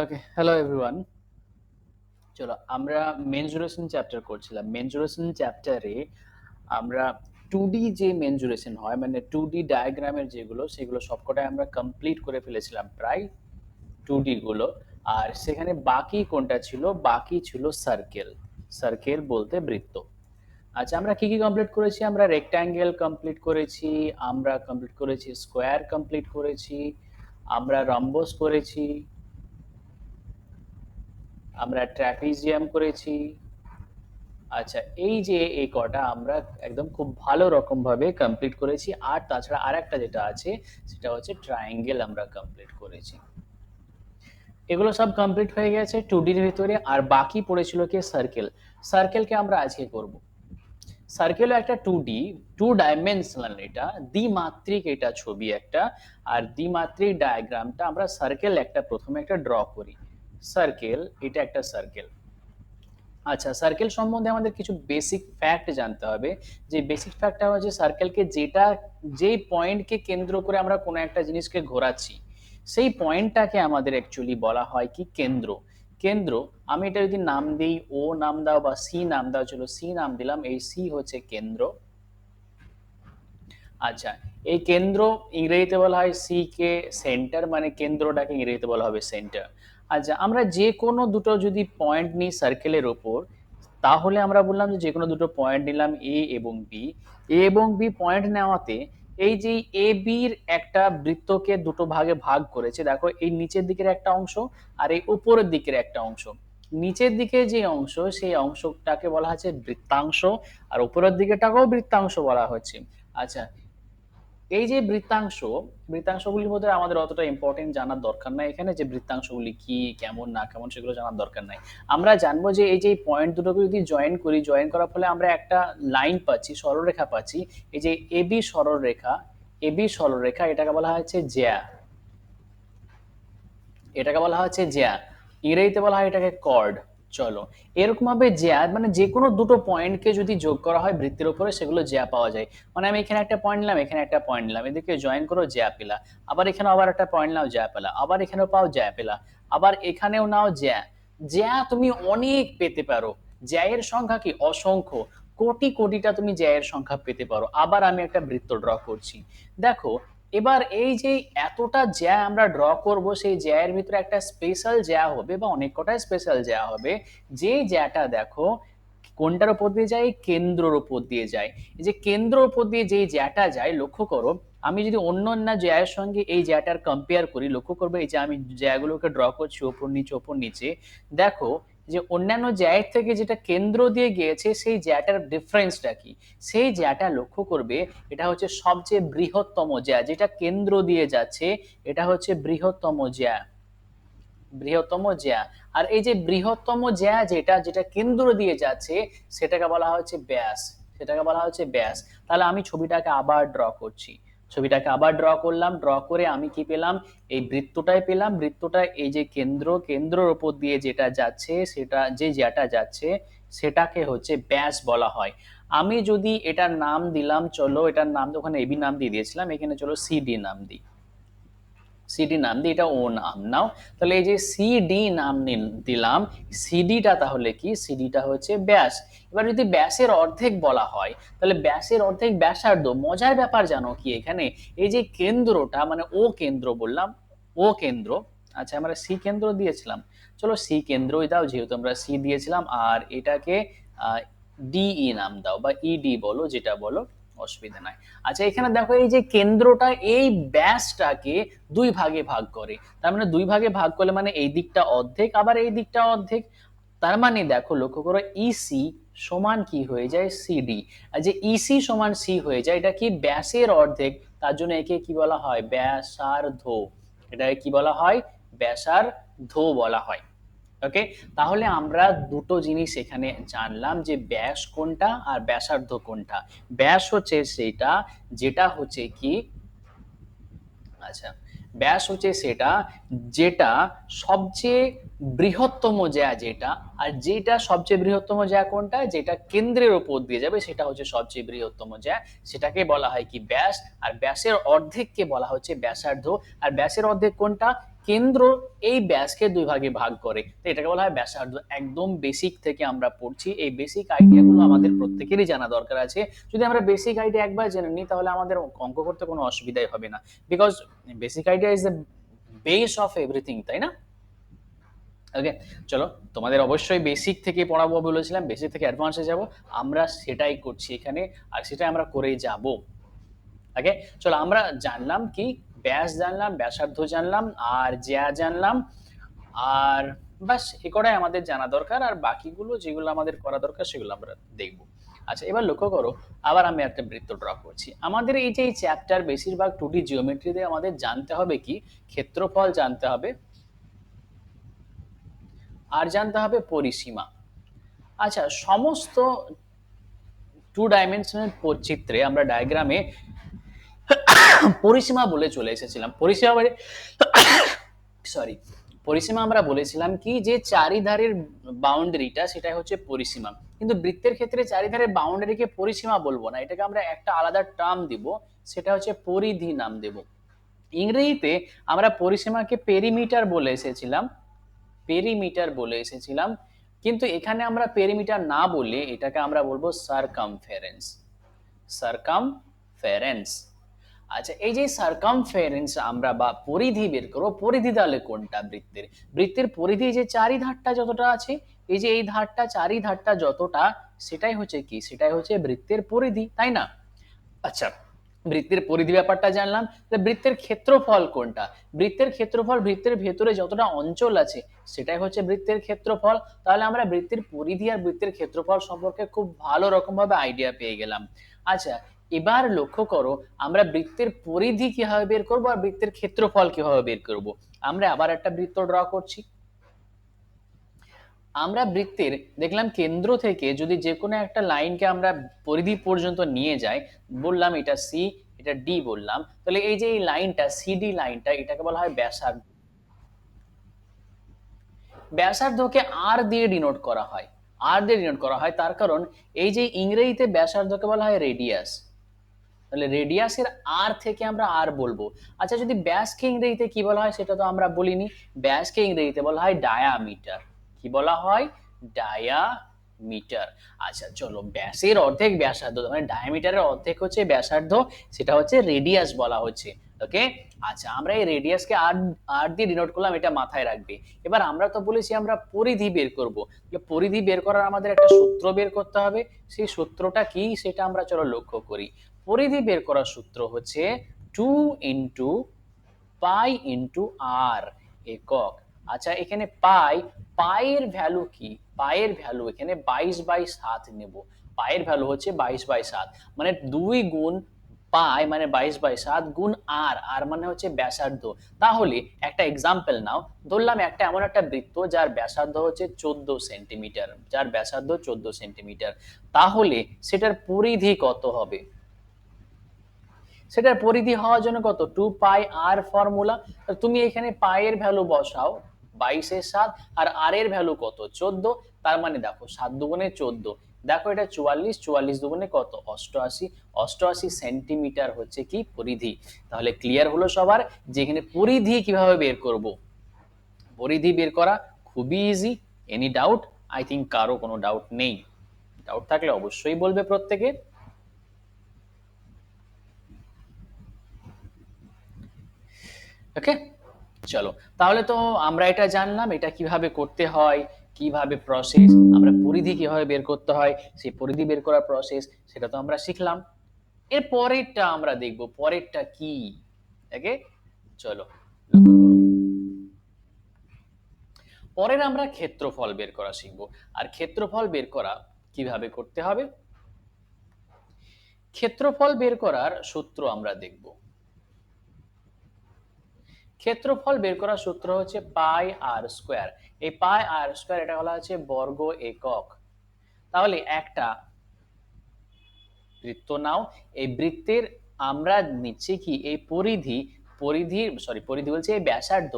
ওকে, hello everyone. চলো আমরা মেনজুরেশন chapter করছিলাম। মেনজুরেশন চ্যাপ্টারে আমরা 2D যে মেনজুরেশন হয়, মানে 2D ডায়াগ্রামের যেগুলো, সেগুলো সবকটাই আমরা কমপ্লিট করে ফেলেছিলাম প্রায় 2D গুলো। আর সেখানে বাকি কোনটা ছিল? বাকি ছিল সার্কেল। সার্কেল বলতে বৃত্ত। আচ্ছা, আমরা কি কি কমপ্লিট করেছি? আমরা রেক্ট্যাঙ্গেল কমপ্লিট করেছি, আমরা কমপ্লিট করেছি স্কোয়ার, কমপ্লিট করেছি, আমরা রম্বস করেছি, আমরা ট্র্যাপিজিয়াম করেছি। আচ্ছা, এই যে এই কটা আমরা একদম খুব ভালো রকম ভাবে কমপ্লিট করেছি। আর তাছাড়া আরেকটা যেটা আছে সেটা হচ্ছে ট্রায়াঙ্গেল আমরা কমপ্লিট করেছি। এগুলো সব কমপ্লিট হয়ে গেছে 2D-র ভিতরে। আর বাকি পড়েছিল কি? সার্কেল। সার্কেলকে আমরা আজকে করব। সার্কেলও একটা 2D, 2 ডাইমেনশনাল, এটা দ্বিমাত্রিক, এটা ছবি একটা। আর দ্বিমাত্রিক ডায়াগ্রামটা আমরা সার্কেল একটা প্রথমে একটা ড্র করি। সার্কেল, এটা একটা সার্কেল। আচ্ছা, সার্কেল সম্বন্ধে আমাদের কিছু বেসিক ফ্যাক্ট জানতে হবে। যে বেসিক ফ্যাক্টটা হচ্ছে সার্কেলকে যেই পয়েন্টকে কেন্দ্র করে আমরা কোনো একটা জিনিসকে ঘোরাচ্ছি, সেই পয়েন্টটাকে আমাদের অ্যাকচুয়ালি বলা হয় কি? কেন্দ্র। কেন্দ্র। আমি এটা যদি নাম দিই, ও নাম দাও বা সি নাম দাও, চলো সি নাম দিলাম, এই সি হচ্ছে কেন্দ্র। আচ্ছা, এই কেন্দ্র ইংরেজিতে বলা হয় সি কে সেন্টার, মানে কেন্দ্রটাকে ইংরেজিতে বলা হবে সেন্টার। আচ্ছা, আমরা যে কোনো দুটো যদি পয়েন্ট নিই সার্কেলের ওপর, তাহলে আমরা বললাম যে কোনো দুটো পয়েন্ট নিলাম, এ এবং বি। এ এবং বি পয়েন্ট নেওয়াতে এই যে এ বির একটা বৃত্তকে দুটো ভাগে ভাগ করেছে, দেখো এই নিচের দিকের একটা অংশ আর এই উপরের দিকের একটা অংশ। নিচের দিকে যে অংশ, সেই অংশটাকে বলা হচ্ছে বৃত্তাংশ, আর উপরের দিকেটাকেও বৃত্তাংশ বলা হচ্ছে। আচ্ছা, এই যে বৃত্তাংশ, বৃত্তাংশগুলির মধ্যে আমাদের অতটা ইম্পর্টেন্ট জানার দরকার নাই এখানে, যে বৃত্তাংশগুলি কি, কেমন না কেমন, সেগুলো জানার দরকার নাই। আমরা জানবো যে এই যে পয়েন্ট দুটোকে যদি জয়েন করি, জয়েন করার ফলে আমরা একটা লাইন পাচ্ছি, সরলরেখা পাচ্ছি। এই যে এবি সরলরেখা, এবি সরলরেখা, এটাকে বলা হচ্ছে জ্যা। এটাকে বলা হচ্ছে জ্যা। ইংরেজিতে বলা হয় এটাকে কর্ড। চলো, এরকম ভাবে জ্যা মানে যে কোনো দুটো পয়েন্টকে যদি যোগ করা হয় বৃত্তের উপরে, সেগুলো জ্যা পাওয়া যায়। মানে আমি এখানে একটা পয়েন্ট নিলাম, এখানে একটা পয়েন্ট নিলাম, এদেরকে জয়েন করো, জ্যা পেলা। আবার এখানে আবার একটা পয়েন্ট নাও, জ্যা পেলা। আবার এখানেও পাও, জ্যা পেলা। আবার এখানেও নাও, জ্যা। জ্যা তুমি অনেক পেতে পারো। জ্যা এর সংখ্যা কি? অসংখ্য। কোটি কোটিটা তুমি জ্যা এর সংখ্যা পেতে পারো। আবার আমি একটা বৃত্ত ড্র করছি, দেখো। এবার এই যে এতটা জ্যা আমরা ড্র করব, সেই জ্যা এর ভিতরে একটা স্পেশাল জ্যা হবে বা অনেক কটাই স্পেশাল জ্যা হবে। যে জ্যাটা দেখো কোনটার উপর দিয়ে যায়? কেন্দ্রর উপর দিয়ে যায়। এই যে কেন্দ্রর উপর দিয়ে যেই জ্যাটা যায়, লক্ষ্য করো, আমি যদি অন্য অন্য জ্যায়ের সঙ্গে এই জ্যাটার কম্পেয়ার করি, লক্ষ্য করবে এই যে আমি জ্যাগুলোকে ড্র করছি ওপর নিচে ওপর নিচে, দেখো যে অন্যান্য জ্যায়ের থেকে যেটা কেন্দ্র দিয়ে গিয়েছে, সেই জ্যাটার ডিফারেন্সটা কি? সেই জ্যাটা লক্ষ্য করবে, এটা হচ্ছে সবচেয়ে বৃহত্তম জ্যা, যেটা কেন্দ্র দিয়ে যাচ্ছে, এটা হচ্ছে বৃহত্তম জ্যা। বৃহত্তম জ্যা। আর এই যে বৃহত্তম জ্যা, যেটা যেটা কেন্দ্র দিয়ে যাচ্ছে, সেটাকে বলা হচ্ছে ব্যাস। সেটাকে বলা হচ্ছে ব্যাস। তাহলে আমি ছবিটাকে আবার ড্র করছি। ছবিটাকে আবার ড্র করলাম, ড্র করে আমি কি পেলাম? এই বৃত্তটাই পেলাম। বৃত্তটা এই যে কেন্দ্র, কেন্দ্রের উপর দিয়ে যেটা যাচ্ছে, সেটা যে জ্যাটা যাচ্ছে, সেটাকে হচ্ছে ব্যাস বলা হয়। আমি যদি এটার নাম দিলাম, চলো এটার নাম, ওখানে এবি নাম দিয়ে দিয়েছিলাম, এখানে চলো সিডি নাম দিই। সিডি নাম দিই, এটা ও নাম নাও। তাহলে এই যে সিডি নাম দিলাম, সিডিটা তাহলে কি? সিডিটা হচ্ছে ব্যাস। এবার যদি ব্যাসের অর্ধেক বলা হয়, তাহলে ব্যাসের অর্ধেক ব্যাসার্ধ। মজার ব্যাপার জানো কি এখানে? এই যে কেন্দ্রটা, মানে ও কেন্দ্র বললাম, ও কেন্দ্র। আচ্ছা, আমরা সি কেন্দ্র দিয়েছিলাম, চলো সি কেন্দ্রই দাও, যেহেতু আমরা সি দিয়েছিলাম। আর এটাকে ডিই নাম দাও বা ইডি বলো, যেটা বলো, অসুবিধা নাই। আচ্ছা, এখানে দেখো এই যে কেন্দ্রটা এই ব্যাসটাকে দুই ভাগে ভাগ করে। তার মানে দুই ভাগে ভাগ করলে মানে এই দিকটা অর্ধেক, আবার এই দিকটা অর্ধেক। তার মানে দেখো, লক্ষ্য করো, ইসি সমান কি হয়ে যায়? সিডি। আর যে ইসি সমান সি হয়ে যায়, এটা কি? ব্যাসের অর্ধেক। তার জন্য একে কি বলা হয়? ব্যাসার্ধ। এটাকে কি বলা হয়? ব্যাসার্ধ বলা হয়। ওকে, তাহলে আমরা দুটো জিনিস এখানে জানলাম, যে ব্যাস কোনটা আর ব্যাসার্ধ কোনটা। ব্যাস হচ্ছে সেটা যেটা হচ্ছে কি, আচ্ছা, ব্যাস হচ্ছে সেটা যেটা সবচেয়ে বৃহত্তম জ্যা যেটা। আর যেটা সবচেয়ে বৃহত্তম জ্যা কোনটা? যেটা কেন্দ্রের উপর দিয়ে যাবে, সেটা হচ্ছে সবচেয়ে বৃহত্তম জ্যা। সেটাকে বলা হয় কি? ব্যাস। আর ব্যাসের অর্ধেককে বলা হচ্ছে ব্যাসার্ধ। আর ব্যাসের অর্ধেক কোনটা? কেন্দ্র এই ব্যাসকে দুই ভাগে ভাগ করে, তো এটাকে বলা হয় ব্যাসার্ধ। একদম বেসিক থেকে আমরা পড়ছি, এই বেসিক আইডিয়াগুলো আমাদের প্রত্যেকেরই জানা দরকার আছে। যদি আমরা বেসিক আইডিয়া একবার জেনে নিই তাহলে আমাদের অঙ্ক করতে কোনো অসুবিধাই হবে না, because basic idea is the base of everything, তাই না? ওকে, চলো, তোমাদের অবশ্যই বেসিক থেকে পড়াবো বলেছিলাম, বেসিক থেকে অ্যাডভান্সে যাব, আমরা সেটাই করছি এখানে, আর সেটাই আমরা করেই যাব। ওকে, চলো, আমরা জানলাম কি, ব্যাস জানলাম, ব্যাসার্ধ জানলাম, আর জ্যা জানলাম, আর বাস এ কটাই আমাদের জানা দরকার, আর বাকিগুলো যেগুলো আমাদের করা দরকার সেগুলো আমরা দেখব। আচ্ছা, এবার লক্ষ্য করো, আবার আমি একটা বৃত্ত ড্র করছি। আমাদের এই যে এই চ্যাপ্টার বেশিরভাগ 2D জিওমেট্রিতে আমাদের জানতে হবে কি, ক্ষেত্রফল জানতে হবে, আর জানতে হবে পরিসীমা। আচ্ছা, সমস্ত 2 ডাইমেনশনাল চিত্রে আমরা ডায়াগ্রামে পরিসীমা বলে চলে এসেছিলাম। পরিসীমা মানে সরি, পরিসীমা আমরা বলেছিলাম কি, যে চারিধারের বাউন্ডারিটা সেটাই হচ্ছে পরিসীমা। কিন্তু বৃত্তের ক্ষেত্রে চারিধারের বাউন্ডারিকে পরিসীমা বলবো না, এটাকে আমরা একটা আলাদা টার্ম দিব, সেটা হচ্ছে পরিধি নাম দেব। ইংরেজিতে আমরা পরিসীমাকে পেরিমিটার বলে এসেছিলাম, পেরিমিটার বলে এসেছিলাম, কিন্তু এখানে আমরা পেরিমিটার না বলে এটাকে আমরা বলবো সারকামফারেন্স, সারকামফারেন্স। আচ্ছা, এই যে সারকামফারেন্স আমরা বা পরিধি বের করবো, পরিধি তাহলে কোনটা, বৃত্তের, বৃত্তের পরিধি যে চারি ধারটা যতটা আছে, এই যে এই ধারটা চারি ধারটা যতটা, সেটাই হচ্ছে কি, সেটাই হচ্ছে বৃত্তের পরিধি, তাই না? আচ্ছা, বৃত্তের পরিধি ব্যাপারটা জানলাম, তাহলে বৃত্তের ক্ষেত্রফল কোনটা, বৃত্তের ক্ষেত্রফল বৃত্তের ভেতরে যতটা অঞ্চল আছে সেটাই হচ্ছে বৃত্তের ক্ষেত্রফল। তাহলে আমরা বৃত্তের পরিধি আর বৃত্তের ক্ষেত্রফল সম্পর্কে খুব ভালো রকম ভাবে আইডিয়া পেয়ে গেলাম। আচ্ছা, এবার লক্ষ্য করো, আমরা বৃত্তের পরিধি কিভাবে বের করব আর বৃত্তের ক্ষেত্রফল কিভাবে বের করব। আমরা আবার একটা বৃত্ত ড্র করছি। আমরা বৃত্তের দেখলাম কেন্দ্র থেকে যদি যে কোনো একটা লাইনকে আমরা পরিধি পর্যন্ত নিয়ে যাই, বললাম এটা সি, এটা ডি বললাম, তাহলে এই যে এই লাইনটা সিডি লাইনটা, এটাকে বলা হয় ব্যাসার্ধ। ব্যাসার্ধকে আর দিয়ে ডিনোট করা হয়, আর দিয়ে ডিনোট করা হয়, তার কারণ এই যে ইংরেজিতে ব্যাসার্ধকে বলা হয় রেডিয়াস, তাহলে রেডিয়াসের আর থেকে আমরা আর বলবো। আচ্ছা, যদি ব্যাসকে ইংরেজিতে কি বলা হয় সেটা তো আমরা বলিনি, ব্যাসকে ইংরেজিতে বলা হয় ডায়ামিটার। কি বলা হয়? ডায়ামিটার। আচ্ছা, চলো, ব্যাসের অর্ধেক ব্যাসার্ধ, মানে ডায়ামিটারের অর্ধেক হচ্ছে ব্যাসার্ধ, সেটা হচ্ছে রেডিয়াস বলা হচ্ছে। ওকে, আচ্ছা, আমরা এই রেডিয়াসকে আর আর দিয়ে ডিনোট করলাম, এটা মাথায় রাখবে। এবার আমরা তো বলেছি আমরা পরিধি বের করব, পরিধি বের করার আমাদের একটা সূত্র বের করতে হবে, সেই সূত্রটা কি সেটা আমরা চলো লক্ষ্য করি। পরিধি বের করার সূত্র হচ্ছে 2 ইন্টু পাই ইন্টু আর একক। আচ্ছা, এখানে পাইয়ের ভ্যালু কি, পাইয়ের ভ্যালু এখানে 22/7 নেব। পাইয়ের ভ্যালু হচ্ছে 22/7, মানে 2 গুণ পাই মানে 22/7 গুণ আর, আর মানে হচ্ছে ব্যাসার্ধ। তাহলে একটা এক্সাম্পল নাও, ধরলাম একটা এমন একটা বৃত্ত যার ব্যাসার্ধ হচ্ছে 14 সেন্টিমিটার, যার ব্যাসার্ধ 14 সেন্টিমিটার, তাহলে সেটার পরিধি কত হবে? সেটার পরিধি হওয়ার জন্য কত, 2 পাই আর ফর্মুলা। তুমি এখানে পাই এর ভ্যালু বসাও 22/7, আর আর এর ভ্যালু কত, 14, তার মানে দেখো 7 দুগুণে 14, দেখো এটা 44, 44 দুগুণে কত, 88, 88 সেন্টিমিটার হচ্ছে কি পরিধি। তাহলে ক্লিয়ার হলো সবার যে এখানে পরিধি কিভাবে বের করব। পরিধি বের করা খুবই easy. Any doubt? I think কারো কোনো ডাউট নেই, ডাউট থাকলে অবশ্যই বলবে প্রত্যেকে। ওকে, চলো, তাহলে তো আমরা এটা জানলাম এটা কিভাবে করতে হয়, কিভাবে প্রসেস, আমরা পরিধি কিভাবে বের করতে হয়, সেই পরিধি বের করার প্রসেস সেটা তো আমরা শিখলাম। এর পরেরটা আমরা দেখব, পরেরটা কি। ওকে, চলো, লক্ষ্য করো। পরের আমরা ক্ষেত্রফল বের করা শিখবো। আর ক্ষেত্রফল বের করা কিভাবে করতে হবে, ক্ষেত্রফল বের করার সূত্র আমরা দেখব। ক্ষেত্রফল বের করার সূত্র হচ্ছে পাই আর স্কোয়ার। এই পাই আর স্কোয়ার এটা বলা হচ্ছে বর্গ একক। তাহলে একটা বৃত্ত নাও, এই বৃত্তের আমরা নিচ্ছি কি, এই পরিধি, পরিধি বলছে এই ব্যাসার্ধ,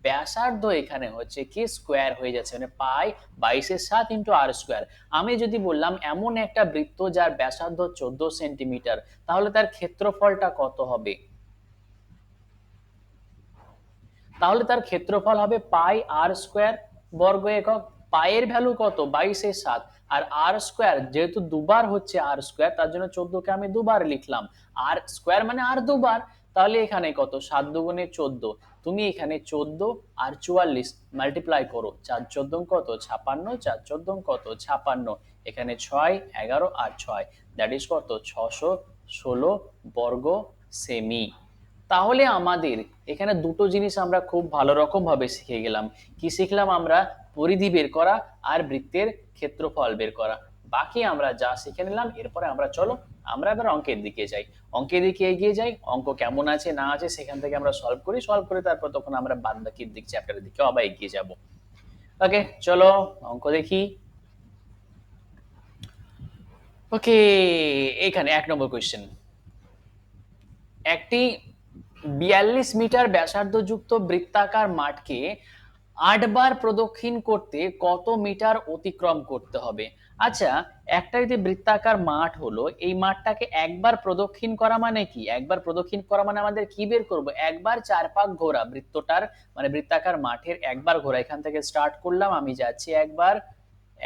ব্যাসার্ধ এখানে হচ্ছে কি স্কোয়ার হয়ে যাচ্ছে, মানে পাই 22/7 ইন্টু আর স্কোয়ার। আমি যদি বললাম এমন একটা বৃত্ত যার ব্যাসার্ধ 14 সেন্টিমিটার, তাহলে তার ক্ষেত্রফলটা কত হবে? তাহলে তার ক্ষেত্রফল হবে পাই আর স্কোয়ার বর্গ একক। পায়ের ভ্যালু কত, 22/7। আর আর স্কোয়ার যেহেতু দুবার হচ্ছে আর স্কোয়ার, তার জন্য 14 কে আমি দুবার লিখলাম। আর স্কোয়ার মানে আর দুবার। তাহলে এখানে কত, 7 দুগুণে 14। তুমি এখানে 14 আর 44 মাল্টিপ্লাই করো, 4 14 কত 56, 4 14 কত 56। এখানে 6 11 আর 6, দ্যাট ইজ কত 616 বর্গ সেমি। তাহলে আমাদের এখানে দুটো জিনিস আমরা খুব ভালো রকম ভাবে শিখে গেলাম। কি শিখলাম আমরা, পরিধি বের করা আর বৃত্তের ক্ষেত্রফল বের করা। বাকি আমরা যা শিখে নিলাম, এরপরে আমরা চলো আমরা এবার অঙ্কের দিকে যাই। অঙ্কের দিকে এগিয়ে যাই, অঙ্ক কেমন আছে না আছে সেখান থেকে আমরা সলভ করি, সলভ করে তারপর তখন আমরা বাদ বাকির দিক চ্যাপ্টারের দিকে আবার এগিয়ে যাব। ওকে চলো অঙ্ক দেখি। ওকে, এখানে 1 নম্বর কোয়েশ্চেন। একটি 42 মিটার ব্যাসার্ধযুক্ত বৃত্তাকার মাঠকে 8 বার প্রদক্ষিণ করতে কত মিটার অতিক্রম করতে হবে? আচ্ছা, একটা যদি বৃত্তাকার মাঠ হলো, এই মাঠটাকে একবার প্রদক্ষিণ করা মানে কি, একবার প্রদক্ষিণ করা মানে আমাদের কি বের করব, একবার 4 পাক ঘোরা বৃত্তটার, মানে বৃত্তাকার মাঠের একবার ঘোরা। এখান থেকে স্টার্ট করলাম, আমি যাচ্ছি একবার,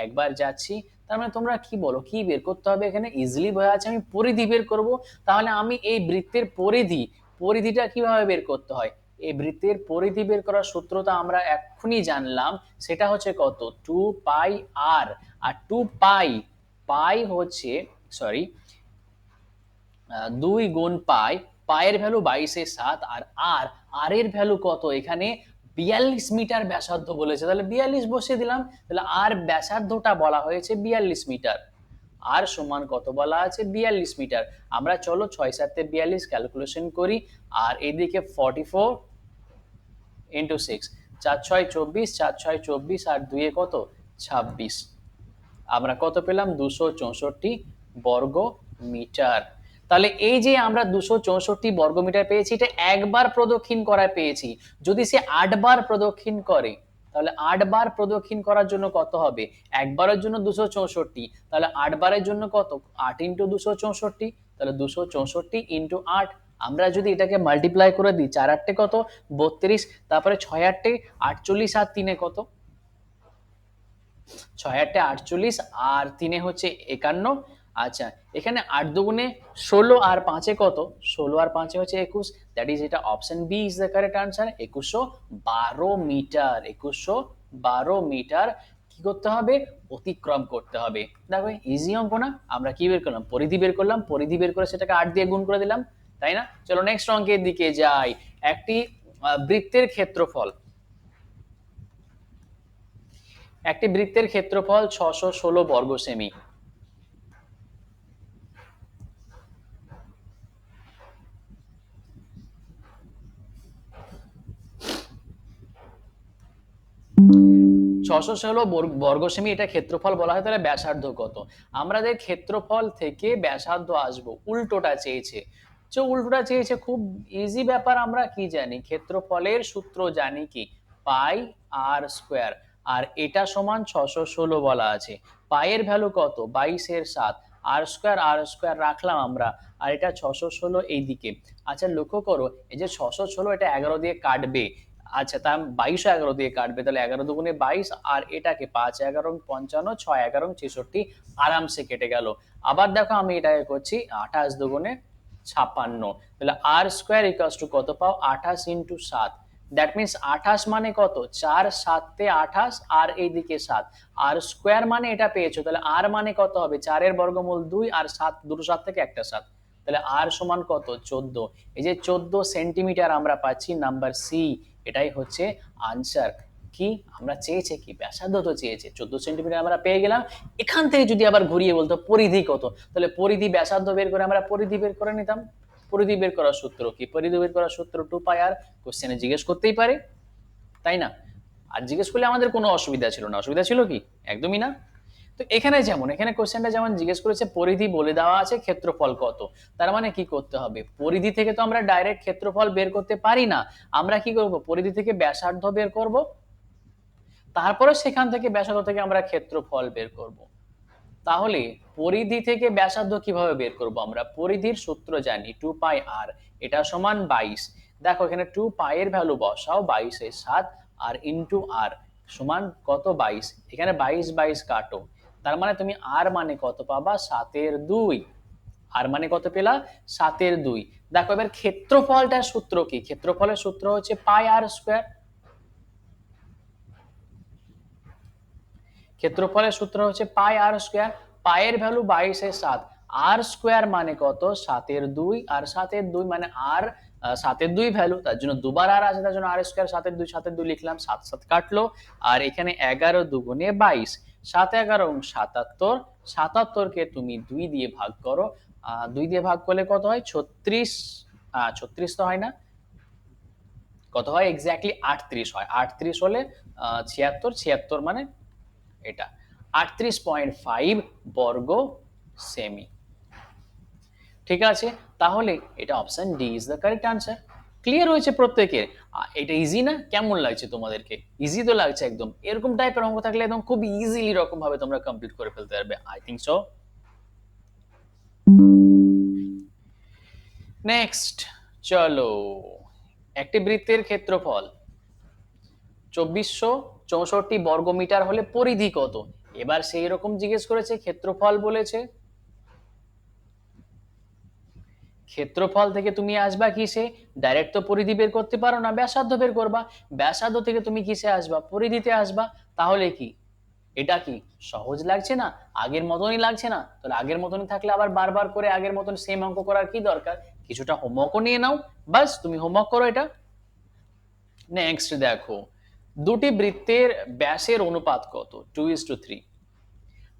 একবার যাচ্ছি। তার মানে তোমরা কি বলো, কি বের করতে হবে এখানে, ইজিলি বোঝা যাচ্ছে আমি পরিধি বের করব। তাহলে আমি এই বৃত্তের পরিধি, পরিধিটা কিভাবে বের করতে হয়, এই বৃত্তের পরিধি বের করার সূত্রটা আমরা এক্ষুনি জানলাম। সেটা হচ্ছে কত, 2 পাই আর। আর 2 পাই, পাই হচ্ছে সরি 2 গুণ পাই, পায়ের ভ্যালু 22/7। আর আর, আর এর ভ্যালু কত, এখানে 42 মিটার ব্যাসার্ধ বলেছে, তাহলে 42 বসিয়ে দিলাম। তাহলে আর ব্যাসার্ধটা বলা হয়েছে 42 মিটার। আর সমান কত বলা আছে, 42 মিটার। আমরা চলো 6 7 42 ক্যালকুলেশন করি। আর এদিকে 44 ইন্টু 6, 4 6 24, 4 6 24 আর 2 কত 26। আমরা কত পেলাম, 264 বর্গ মিটার। তাহলে এই যে আমরা 264 বর্গ মিটার পেয়েছি, এটা একবার প্রদক্ষিণ করায় পেয়েছি। যদি সে 8 বার প্রদক্ষিণ করে, তাহলে 8 বার প্রদক্ষিণ করার জন্য কত হবে, একবারের জন্য 264, তাহলে 8 বারের জন্য কত, 8 ইন্টু 264, তাহলে 264 ইন্টু 8। আমরা যদি এটাকে মাল্টিপ্লাই করে দিই, 4 8 কত 32, তারপরে 6 8 48 আর 3 কত, 6 8 48 আর 3 হচ্ছে 51। আচ্ছা, এখানে 8 দুগুণে 16 আর 5 কত, 16 আর 5 হচ্ছে 21, দ্যাট ইজ এটা option B is the correct answer. 2112 metre, 2112 metre কি করতে হবে, অতিক্রম করতে হবে। দেখো ইজি অঙ্ক না, আমরা কি বের করলাম, পরিধি বের করলাম, পরিধি বের করে সেটাকে 8 দিয়ে গুণ করে দিলাম, তাই না? চলো নেক্সট অঙ্কের দিকে যাই। একটি বৃত্তের ক্ষেত্রফল, একটি বৃত্তের ক্ষেত্রফল 616 বর্গ সেমি। ছশো ষোলো বর্গ সেমি এটা ক্ষেত্রফল বলা হয়, তাহলে ব্যাসার্ধ কত? আমাদের ক্ষেত্রফল থেকে ব্যাসার্ধ আসবো, উল্টোটা চেয়েছে। উল্টোটা চেয়েছে, খুব ইজি ব্যাপার। আমরা কি জানি, ক্ষেত্রফলের সূত্র জানি কি, পাই আর স্কোয়ার। আর এটা সমান 616 বলা আছে। পায়ের ভ্যালু কত, 22/7। আর স্কোয়ার, আর স্কোয়ার রাখলাম আমরা, আর এটা 616 এইদিকে। আচ্ছা লক্ষ্য করো, এই যে 616 এটা 11 দিয়ে কাটবে। আচ্ছা, তা 22 11 দিয়ে কাটবে, তাহলে 11 দুগুণে 22, আর এটাকে 5 11 55, 6 11 66, আরামসে কেটে গেল। আবার দেখো আমি এটাকে করছি 28 দুগুণে 56, তাহলে আর স্কোয়ার ইকুয়ালস টু কত পাও, 28 ইন্টু 7। দ্যাট মিনস 28 মানে কত, 4 7 28 আর এইদিকে 7। আর স্কোয়ার মানে এটা পেয়েছো, তাহলে আর মানে কত হবে, 4 এর বর্গমূল 2 আর 7, দুটো 7 থেকে একটা 7, তাহলে আর সমান কত 14। এই যে 14 সেন্টিমিটার আমরা পাচ্ছি, নাম্বার সি, এটাই হচ্ছে আনসার। কি আমরা চেয়েছে কি, ব্যাসার্ধ তো চেয়েছে, 14 সেন্টিমিটার আমরা পেয়ে গেলাম। এখান থেকে যদি আবার ঘুরিয়ে বলতো পরিধি কত, তাহলে পরিধি ব্যাসার্ধ বের করে আমরা পরিধি বের করে নিতাম। পরিধি বের করার সূত্র কি, পরিধি বের করার সূত্র 2 পাই আর। কোশ্চেনে জিজ্ঞেস করতেই পারে, তাই না? আর জিজ্ঞেস করলে আমাদের কোনো অসুবিধা ছিল না, অসুবিধা ছিল কি, একদমই না। তো এখানে যেমন, এখানে কোশ্চেনটা যেমন জিজ্ঞেস করেছে পরিধি বলে দেওয়া আছে, ক্ষেত্রফল কত। তার মানে কি করতে হবে, পরিধি থেকে তো আমরা ডাইরেক্ট ক্ষেত্রফল বের করতে পারি না। আমরা কি করব, পরিধি থেকে ব্যাসার্ধ বের করব, তারপরে সেখান থেকে ব্যাসার্ধ থেকে আমরা ক্ষেত্রফল বের করব। তাহলে পরিধি থেকে ব্যাসার্ধ কিভাবে বের করব, আমরা পরিধির সূত্র জানি, 2 পাই আর, এটা সমান 22। দেখো এখানে 2 পাই এর ভ্যালু বসাও, 22 এর 7 আর ইনটু আর সমান কত 22, এখানে 22 22 কাটো, তার মানে তুমি আর মানে কত পাবা 7 এর 2, আর মানে কত পেলা 7 এর 2। দেখো এবার ক্ষেত্রফলটার সূত্র কি, ক্ষেত্রফলের সূত্র হচ্ছে পাই আর স্কয়ার, ক্ষেত্রফলের সূত্র হচ্ছে পাই আর স্কয়ার, পায়ের ভ্যালু 22 এর 7, আর স্কয়ার মানে কত 7 এর 2, আর 7 এর 2 মানে আর 7 এর 2 ভ্যালু, তার জন্য দুবার আর আছে, তার জন্য আর স্কয়ার 7 এর 2, 7 এর 2 লিখলাম, 7 7 কাটলো, আর এখানে 11 দুগুণে 22, 7 11 77, 77 কে তুমি 2 দিয়ে ভাগ করো, 2 দিয়ে ভাগ করলে কত হয় 36, 36 তো হয় না, কত হয় এক্স্যাক্টলি 38 হয়, 38 হলে 76, 76 মানে এটা 38.5 বর্গ সেমি। ঠিক আছে, তাহলে এটা option D is the correct answer. Clear হয়েছে প্রত্যেকের? এটা ইজি না? কেমন লাগছে তোমাদেরকে? ইজি তো লাগছে একদম, এরকম টাইপের অঙ্ক থাকলে একদম খুব ইজিলি রকম ভাবে তোমরা কমপ্লিট করে ফেলতে পারবে, আই থিংক সো। নেক্সট চলো, একটি বৃত্তের ক্ষেত্রফল 2464 বর্গমিটার হলে পরিধি কত? এবার সেই রকম জিজ্ঞেস করেছে, ক্ষেত্রফল বলেছে, ক্ষেত্রফল থেকে তুমি আসবা কিসে, ডাইরেক্ট তো পরিধি বের করতে পারো না, ব্যাসার্ধ বের করবা, ব্যাসার্ধ থেকে তুমি কিসে আসবা, পরিধিতে আসবা, তাহলে কি এটা কি সহজ লাগছে না? আগের মতনই লাগছে না? তাহলে আগের মতনই থাকলে আবার বারবার করে আগের মতন সেম অঙ্ক করার কি দরকার, কিছুটা হোমওয়ার্কও নিয়ে নাও, বাস তুমি হোমওয়ার্ক করো এটা। নেক্সট দেখো, দুটি বৃত্তের ব্যাসের অনুপাত কত, 2:3,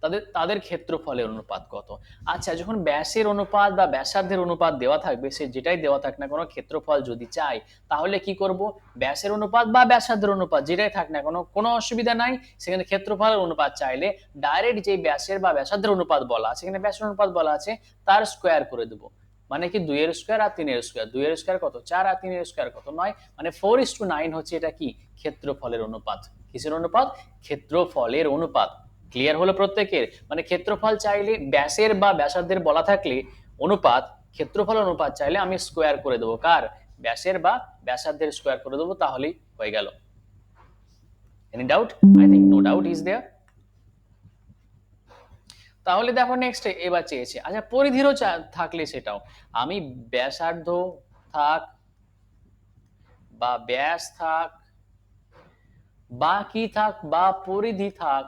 তাদের তাদের ক্ষেত্রফলের অনুপাত কত? আচ্ছা, যখন ব্যাসের অনুপাত বা ব্যাসার্ধের অনুপাত দেওয়া থাকবে, সে যেটাই দেওয়া থাক না কোনো, ক্ষেত্রফল যদি চাই তাহলে কি করব, ব্যাসের অনুপাত বা ব্যাসার্ধের অনুপাত যেটাই থাক না কোনো, কোনো অসুবিধা নাই, সেখানে ক্ষেত্রফলের অনুপাত চাইলে ডাইরেক্ট যে ব্যাসের বা ব্যাসার্ধের অনুপাত বলা আছে, এখানে ব্যাসের অনুপাত বলা আছে, তার স্কোয়ার করে দেবো, মানে কি 2 এর স্কোয়ার আর 3 এর স্কোয়ার, 2 এর স্কোয়ার কত 4 আর 3 এর স্কোয়ার কত 9, মানে 4:9 হচ্ছে এটা কি ক্ষেত্রফলের অনুপাত। কিসের অনুপাত? ক্ষেত্রফলের অনুপাত। ক্লিয়ার হলো প্রত্যেকের? মানে ক্ষেত্রফল চাইলে ব্যাসের বা ব্যাসার্ধের বলা থাকলে অনুপাত, ক্ষেত্রফল অনুপাত চাইলে আমি স্কোয়ার করে দেবো, কার? ব্যাসের বা ব্যাসার্ধের স্কোয়ার করে দেবো, তাহলেই হয়ে গেল। Any doubt? I think no doubt is there. তাহলে দেখো নেক্সট এবার চেয়েছে, আচ্ছা পরিধিরও থাকলে সেটাও, আমি ব্যাসার্ধ থাক বা ব্যাস থাক বা কি থাক বা পরিধি থাক,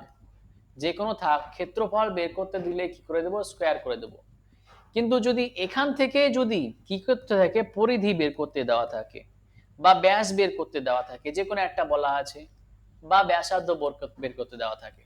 যে কোনো থাক, ক্ষেত্রফল বের করতে দিলে কি করে দেবো, স্কোয়ার করে দেবো। কিন্তু যদি এখান থেকে যদি কি করতে থাকে, পরিধি বের করতে দেওয়া থাকে বা ব্যাস বের করতে দেওয়া থাকে, যে কোনো একটা বলা আছে, বা ব্যাসার্ধ বের করতে দেওয়া থাকে,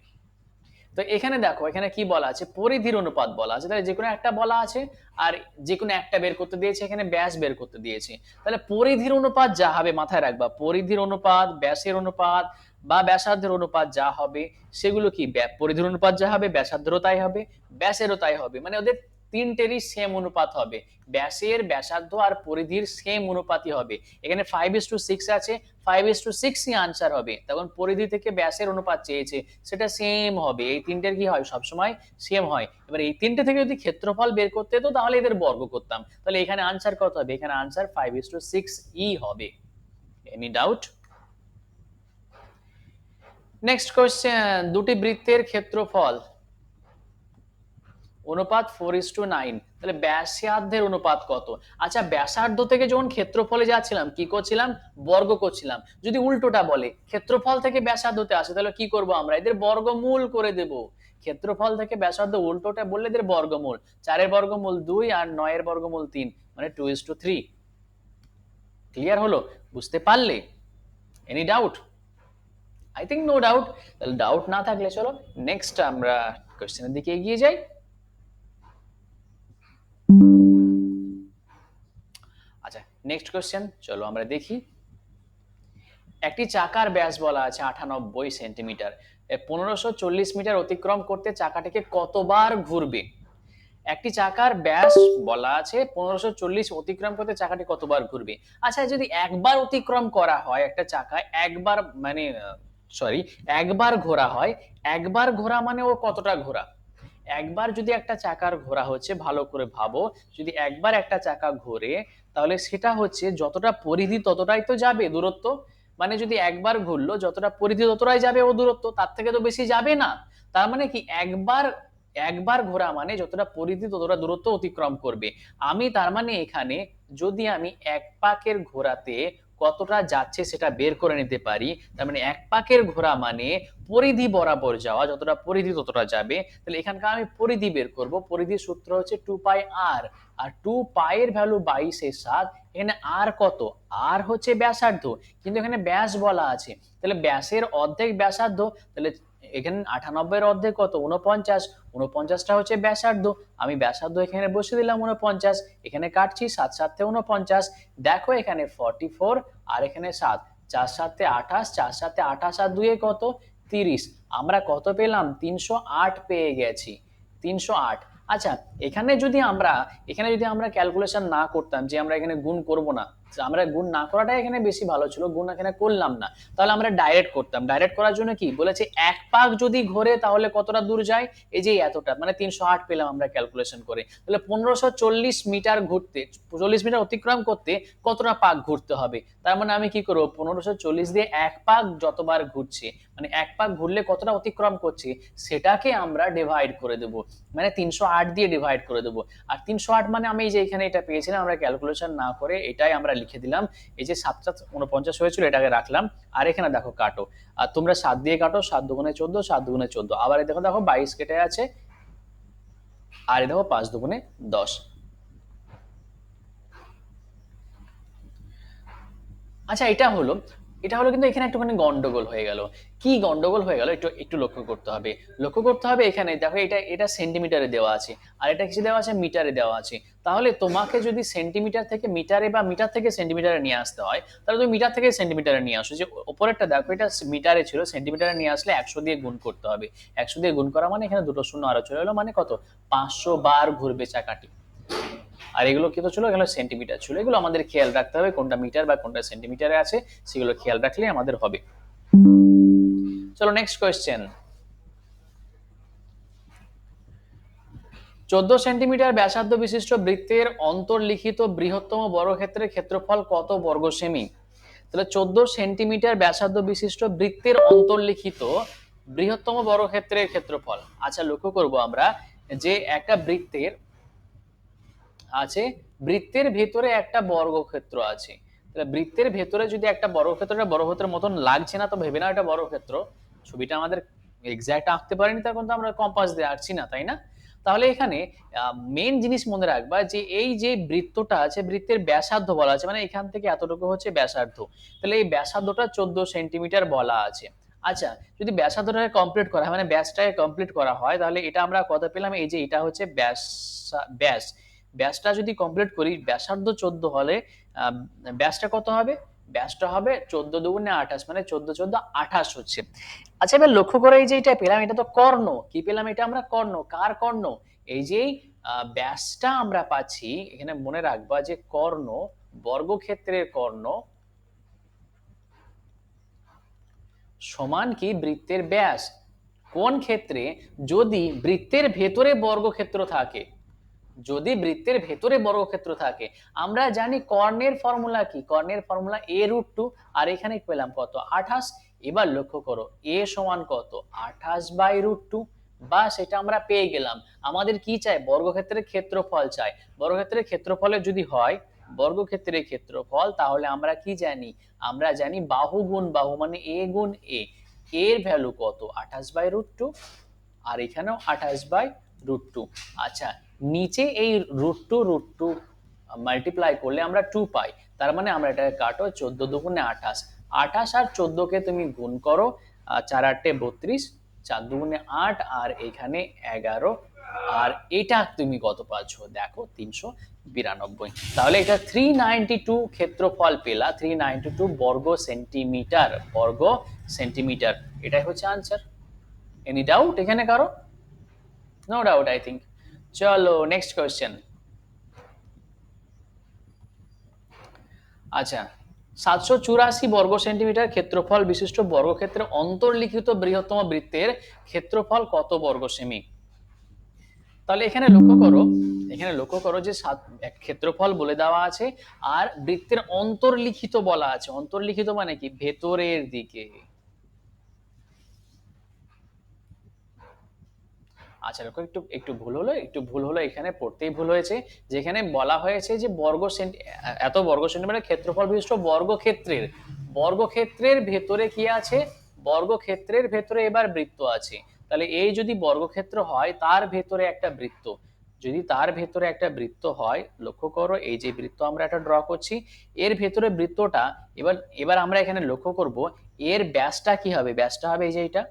তো এখানে দেখো এখানে কি বলা আছে, পরিধির অনুপাত বলা আছে, তাহলে যে কোনো একটা বলা আছে আর যে কোনো একটা বের করতে দিয়েছে, এখানে ব্যাস বের করতে দিয়েছে, তাহলে পরিধির অনুপাত যা হবে মাথায় রাখবা, পরিধির অনুপাত, ব্যাসের অনুপাত বা ব্যাসার্ধের অনুপাত যা হবে সেগুলো কি, পরিধির অনুপাত যা হবে ব্যাসার্ধেরও তাই হবে, ব্যাসেরও তাই হবে, মানে ওদের তিনটেরই সেম অনুপাত হবে, ব্যাসের, ব্যাসার্ধ আর পরিধির সেম অনুপাতই হবে। এখানে 5:6 আছে, 5:6ই আনসার হবে, তখন পরিধি থেকে ব্যাসের অনুপাত চেয়েছে, সেটা সেম হবে, এই তিনটের কি হয় সবসময় সেম হয়। এবার এই তিনটে থেকে যদি ক্ষেত্রফল বের করতে হতো তাহলে এদের বর্গ করতাম, তাহলে এখানে আনসার কত হবে, এখানে আনসার 5:6ই হবে। Any doubt? নেক্সট কোশ্চেন, দুটি বৃত্তের ক্ষেত্রফল অনুপাত 4:9, তাহলে ব্যাসার্ধের অনুপাত কত? আচ্ছা ব্যাসার্ধ থেকে যখন ক্ষেত্রফলে যাচ্ছিলাম কি করছিলাম, বর্গ করছিলাম, যদি উল্টোটা বলে ক্ষেত্রফল থেকে ব্যাসার্ধতে আসে তাহলে কি করব, আমরা এদের বর্গমূল করে দেব, ক্ষেত্রফল থেকে ব্যাসার্ধ উল্টোটা বললে এদের বর্গমূল, 4 এর বর্গমূল 2 আর 9 এর বর্গমূল 3, মানে 2:3। ক্লিয়ার হলো? বুঝতে পারলে? Any doubt? I think no doubt. তাহলে ডাউট না থাকলে চলো নেক্সট আমরা কোশ্চেনের দিকে এগিয়ে যাই। আচ্ছা নেক্সট কোশ্চেন চলো আমরা দেখি, একটি চাকার ব্যাস বলা আছে 98 সেন্টিমিটার, 1540 মিটার অতিক্রম করতে চাকাটিকে কতবার ঘুরবে? একটি চাকার ব্যাস বলা আছে 1540 অতিক্রম করতে চাকাটি কতবার ঘুরবে। আচ্ছা যদি একবার অতিক্রম করা হয় একটা চাকায়, একবার মানে সরি একবার ঘোরা হয়, একবার ঘোরা মানে ও কতটা ঘোরা, একবার যদি একটা চাকার ঘোরা হচ্ছে, ভালো করে ভাবো, যদি একবার একটা চাকা ঘোরে তাহলে সেটা হচ্ছে যতটা পরিধি ততটাই তো যাবে দূরত্ব। মানে যদি একবার ঘুরলো যতটা পরিধি ততটাই যাবে ও দূরত্ব, তার থেকে তো বেশি যাবে না। তার মানে কি একবার একবার ঘোরা মানে যতটা পরিধি ততটা দূরত্ব অতিক্রম করবে। আমি তার মানে এখানে যদি আমি এক পাকের ঘোরাতে কতটা যাচ্ছে সেটা বের করে নিতে পারি, তার মানে এক পাকের ঘোরা মানে পরিধি বরাবর যাওয়া, যতটা পরিধি ততটা যাবে, তাহলে এখানকার আমি পরিধি বের করব। পরিধির সূত্র হচ্ছে 2πr, আর 2π এর ভ্যালু 22/7। এখানে আর কত? আর হচ্ছে ব্যাসার্ধ, কিন্তু এখানে ব্যাস বলা আছে, তাহলে ব্যাসের অর্ধেক ব্যাসার্ধ, তাহলে এখানে 98 এর অর্ধেক কত? 49। 49টা হচ্ছে ব্যাসার্ধ, আমি ব্যাসার্ধ এখানে বসে দিলাম 49, এখানে কাটছি 7 7 49। দেখো এখানে 44 আর এখানে 7, 4 7 28, 4 7 28 আর 2 কত? 30। আমরা কত পেলাম? 308 পেয়ে গেছি, 308। আচ্ছা, এখানে যদি আমরা ক্যালকুলেশন না করতাম, যে আমরা এখানে গুণ করব না, আমরা গুণ না করাটাই এখানে বেশি ভালো ছিল, গুণ এখানে করলাম না, তাহলে আমরা ডাইরেক্ট করতাম। ডাইরেক্ট করার জন্য কি বলেছে, এক পাক যদি ঘোরে তাহলে কতটা দূর যায়, এই যে এতটা, মানে 308 পেলাম আমরা ক্যালকুলেশন করে। তাহলে 1540 মিটার ঘুরতে, 40 মিটার অতিক্রম করতে কতটা পাক ঘুরতে হবে, তার মানে আমি কি করবো, 1540 দিয়ে এক পাক যতবার ঘুরছে, মানে এক পাক ঘুরলে কতটা অতিক্রম করছে সেটাকে আমরা ডিভাইড করে দেবো, মানে 308 দিয়ে ডিভাইড করে দেবো। আর 308 মানে আমি এই যে এখানে এটা পেয়েছিলাম, আমরা ক্যালকুলেশন না করে এটাই আমরা লিখে দিলাম, এই যে 7 7 49 হয়েছিল এটাকে রাখলাম। আর এখানে দেখো কাটো, আর তোমরা 7 দিয়ে কাটো, 7 দুগুণে 14, 7 দুগুণে 14, আবার এই দেখো দেখো 22 কেটে আছে, আর এই দেখো 5 দুগুণে 10। আচ্ছা, এটা হলো কিন্তু এখানে একটুখানি গন্ডগোল হয়ে গেল। কি গন্ডগোল হয়ে গেল একটু একটু লক্ষ্য করতে হবে। লক্ষ্য করতে হবে, এখানে দেখো এটা এটা সেন্টিমিটারে দেওয়া আছে, আর এটা কিছু দেওয়া আছে মিটারে দেওয়া আছে। তাহলে তোমাকে যদি সেন্টিমিটার থেকে মিটারে বা মিটার থেকে সেন্টিমিটারে নিয়ে আসতে হয়, তাহলে তুমি মিটার থেকে সেন্টিমিটারে নিয়ে আসো। যে ওপরেরটা দেখো এটা মিটারে ছিল, সেন্টিমিটারে নিয়ে আসলে 100 দিয়ে গুণ করতে হবে। 100 দিয়ে গুণ করা মানে এখানে দুটো শূন্য আরো চলে এলো, মানে কত? 500 বার ঘুরবে চাকাটি। আর এগুলো কি তো ছিল, এগুলো সেন্টিমিটার ছিল। এগুলো আমাদের খেয়াল রাখতে হবে, কোনটা মিটার বা কোনটা সেন্টিমিটারে আছে, সেগুলো খেয়াল রাখলে আমাদের হবে। চলো নেক্সট কোয়েশ্চেন। 14 সেন্টিমিটার ব্যাসার্ধ বিশিষ্ট বৃত্তের অন্তর্লিখিত বৃহত্তম বর্গক্ষেত্রের ক্ষেত্রফল কত বর্গ সেমি? তাহলে 14 সেন্টিমিটার ব্যাসার্ধ বিশিষ্ট বৃত্তের অন্তর্লিখিত বৃহত্তম বর্গক্ষেত্রের ক্ষেত্রফল। আচ্ছা, লক্ষ্য করব আমরা যে একটা বৃত্তের আছে, বৃত্তের ভেতরে একটা বর্গক্ষেত্র আছে। তাহলে বৃত্তের ভেতরে যদি একটা বর্গক্ষেত্রটা বর্গক্ষেত্রের মতন লাগছে না, তো ভেবে না এটা বর্গক্ষেত্র। ছবিটা আমাদের এক্সাক্ট আঁকতে পারিনি, তখন তো আমরা কম্পাস দিয়ে আঁকছি না, তাই না? তাহলে এখানে মেন জিনিস মনে রাখবা যে এই যে বৃত্তটা আছে, বৃত্তের ব্যাসার্ধ বলা আছে, মানে এখান থেকে এতটুকু হচ্ছে ব্যাসার্ধ। তাহলে এই ব্যাসার্ধটা 14 সেন্টিমিটার বলা আছে। আচ্ছা, যদি ব্যাসার্ধটাকে কমপ্লিট করা হয়, মানে ব্যাসটাকে কমপ্লিট করা হয়, তাহলে এটা আমরা কত পেলাম, এই যে এটা হচ্ছে ব্যাস। ব্যাস ব্যাসটা যদি কমপ্লিট করি, ব্যাসার্ধ 14 হলে ব্যাসটা কত হবে? ব্যাসটা হবে 14 দুগুণে 28, মানে 14 14 28 হচ্ছে। আচ্ছা, এবার লক্ষ্য করে এই যে এটা পেলাম, এটা তো কর্ণ। কি পেলাম এটা আমরা? কর্ণ। কার কর্ণ? এই যে ব্যাসটা আমরা পাচ্ছি, এখানে মনে রাখবা যে কর্ণ, বর্গক্ষেত্রের কর্ণ সমান কি বৃত্তের ব্যাস। কোন ক্ষেত্রে? যদি বৃত্তের ভেতরে বর্গক্ষেত্র থাকে, যদি বৃত্তের ভেতরে বর্গক্ষেত্র থাকে। আমরা জানি কর্ণের ফর্মুলা কি, কর্ণের ফর্মুলা a√2, আর এখানে পেলাম কত? 28। এবার লক্ষ্য করো a সমান কত? 28/√2, বা সেটা আমরা পেয়ে গেলাম। আমাদের কি চাই? বর্গক্ষেত্রের ক্ষেত্রফল চাই। বর্গক্ষেত্রের ক্ষেত্রফলে যদি হয় বর্গক্ষেত্রের ক্ষেত্রফল, তাহলে আমরা কি জানি? আমরা জানি বাহু গুণ বাহু, মানে a গুণ a। এর ভ্যালু কত? 28/√2, আর এখানেও 28/√2। আচ্ছা, নিচে এই √2 মাল্টিপ্লাই করলে আমরা 2 পাই, তার মানে আমরা এটাকে কাটো, 14 দুগুণে 28, 28 আর 14 কে তুমি গুণ করো, 4 8 32, 4 দুগুণে 8, আর এখানে 11, আর এটা তুমি কত পাচ্ছ দেখো? 392। তাহলে এটা 392 ক্ষেত্রফল পেলা, 392 বর্গ সেন্টিমিটার, বর্গ সেন্টিমিটার। এটাই হচ্ছে আনসার। এনি ডাউট এখানে কারো? No doubt I think. চলো নেক্সট কোয়েশ্চেন। আচ্ছা, 784 বর্গ সেন্টিমিটার ক্ষেত্রফল বিশিষ্ট বর্গক্ষেত্রের অন্তর্লিখিত বৃহত্তম বৃত্তের ক্ষেত্রফল কত বর্গ সেমি? তাহলে এখানে লক্ষ্য করো, এখানে লক্ষ্য করো যে ক্ষেত্রফল বলে দেওয়া আছে, আর বৃত্তের অন্তর্লিখিত বলা আছে। অন্তর্লিখিত মানে কি? ভেতরের দিকে। আচ্ছা দেখো, একটু একটু ভুল হলো, একটু ভুল হলো, এখানে পড়তেই ভুল হয়েছে। যেখানে বলা হয়েছে যে এত বর্গ সেন্টিমিটার ক্ষেত্রফল বিশিষ্ট বর্গক্ষেত্রের, বর্গক্ষেত্রের ভেতরে কি আছে? বর্গক্ষেত্রের ভেতরে এবার বৃত্ত আছে। তাহলে এই যদি বর্গক্ষেত্র হয়, তার ভেতরে একটা বৃত্ত, যদি তার ভেতরে একটা বৃত্ত হয়, লক্ষ্য করো এই যে বৃত্ত আমরা একটা ড্র করছি, এর ভেতরে বৃত্তটা, এবার এবার আমরা এখানে লক্ষ্য করব এর ব্যাসটা কি হবে? ব্যাসটা হবে এই যে এটা।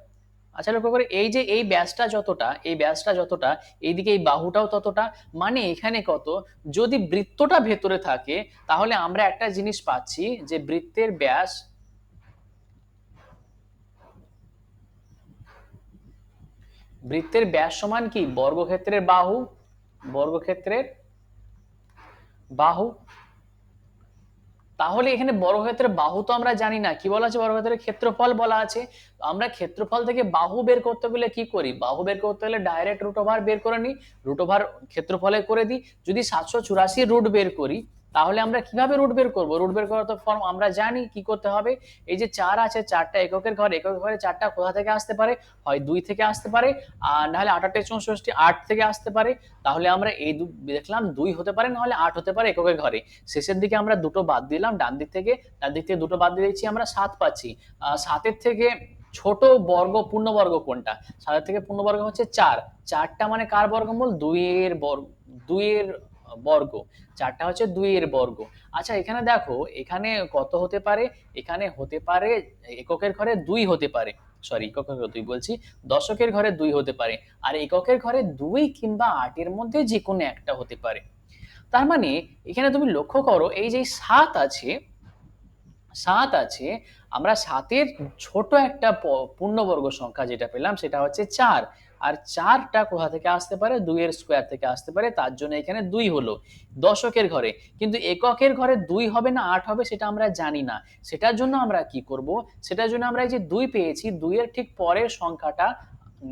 আচ্ছা লক্ষ্য করে এই যে এই ব্যাসটা যতটা, এই ব্যাসটা যতটা, এইদিকে এই বাহুটাও ততটা, মানে এখানে কত? যদি বৃত্তটা ভেতরে থাকে, তাহলে আমরা একটা জিনিস পাচ্ছি যে বৃত্তের ব্যাস, বৃত্তের ব্যাস সমান কি? বর্গক্ষেত্রের বাহু, বর্গক্ষেত্রের বাহু। তাহলে এখানে বর্গক্ষেত্রের বাহু তো আমরা জানি না, কি বলা আছে? বর্গক্ষেত্রের ক্ষেত্রফল বলা আছে। আমরা ক্ষেত্রফল থেকে বাহু বের করতে গেলে কি করি? বাহু বের করতে গেলে ডাইরেক্ট রুট ওভার বের করে নিই, রুট ওভার ক্ষেত্রফলে করে দিই। যদি 784 রুট বের করি, তাহলে আমরা কিভাবে রুট বের করব? রুট বের করার তো ফর্ম আমরা জানি, কি করতে হবে? এই যে 4 আছে, 4টা এককের ঘর, এককের ঘরে 4টা কোথা থেকে আসতে পারে? হয় 2 থেকে আসতে পারে, আর নাহলে 8 8 64 8 থেকে আসতে পারে। তাহলে আমরা এই দেখলাম 2 হতে পারে, নাহলে 8 হতে পারে এককের ঘরে। শেষের দিকে আমরা দুটো বাদ দিলাম, ডান দিক থেকে দুটো বাদ দিয়ে দিচ্ছি, আমরা 7 পাচ্ছি। 7-এর থেকে ছোট বর্গ পূর্ণবর্গ কোনটা? 7-এর থেকে পূর্ণবর্গ হচ্ছে 4। 4টা মানে কার বর্গমূল? 2 এর বর্গ, 2 এর বর্গ। 4টা হচ্ছে 2 এর বর্গ। আচ্ছা এখানে দেখো, এখানে কত হতে পারে? এখানে হতে পারে এককের ঘরে 2 হতে পারে, সরি এককের ঘরে 2 বলছি, দশকের ঘরে 2 হতে পারে, আর এককের ঘরে 2 কিংবা 8 এর মধ্যে যে কোনো একটা হতে পারে। তার মানে এখানে তুমি লক্ষ্য করো এই যে 7 আছে, 7 আছে, আমরা 7-এর ছোট একটা পূর্ণবর্গ সংখ্যা যেটা পেলাম সেটা হচ্ছে 4। আর 4টা কোথা থেকে আসতে পারে? 2 এর স্কোয়ার থেকে আসতে পারে, তার জন্য এখানে 2 হলো দশকের ঘরে। কিন্তু এককের ঘরে 2 হবে না 8 হবে সেটা আমরা জানি না। সেটার জন্য আমরা কি করব? সেটার জন্য আমরা এই যে 2 পেয়েছি, 2 এর ঠিক পরের সংখ্যাটা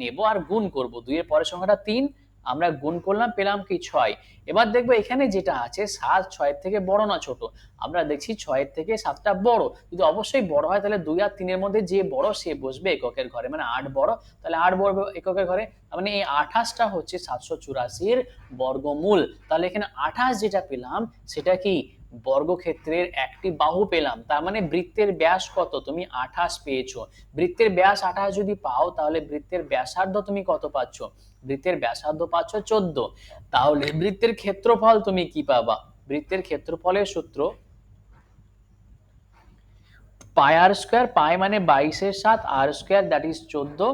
নেব আর গুণ করব। 2 এর পরের সংখ্যাটা 3, আমরা গুণ করলাম, পেলাম কি? 6। এবার দেখবো এখানে যেটা আছে 7 6 এর থেকে বড় না ছোট? আমরা দেখছি 6 এর থেকে 7টা বড়। যদি অবশ্যই বড় হয়, তাহলে 2 আর 3 এর মধ্যে যে বড় সে বসবে এককের ঘরে, মানে 8 বড়, তাহলে 8 বড় এককের ঘরে। মানে এই 28টা হচ্ছে 784 এর বর্গমূল। তাহলে এখানে 28 যেটা পেলাম সেটা কি? বর্গক্ষেত্রের একটি বাহু পেলাম। তার মানে বৃত্তের ব্যাস কত? তুমি 28 পেয়েছো। বৃত্তের ব্যাস 28 যদি পাও, তাহলে বৃত্তের ব্যাসার্ধ তুমি কত পাচ্ছ? বৃত্তের ব্যাসার্ধ পাচ্ছ 14। তাহলে বৃত্তের ক্ষেত্রফল তুমি কি পাবা? বৃত্তের ক্ষেত্রফলের সূত্র পাই আর স্কোয়ার, পাই মানে 22-এর 7, আর স্কোয়ার দ্যাট ইজ 14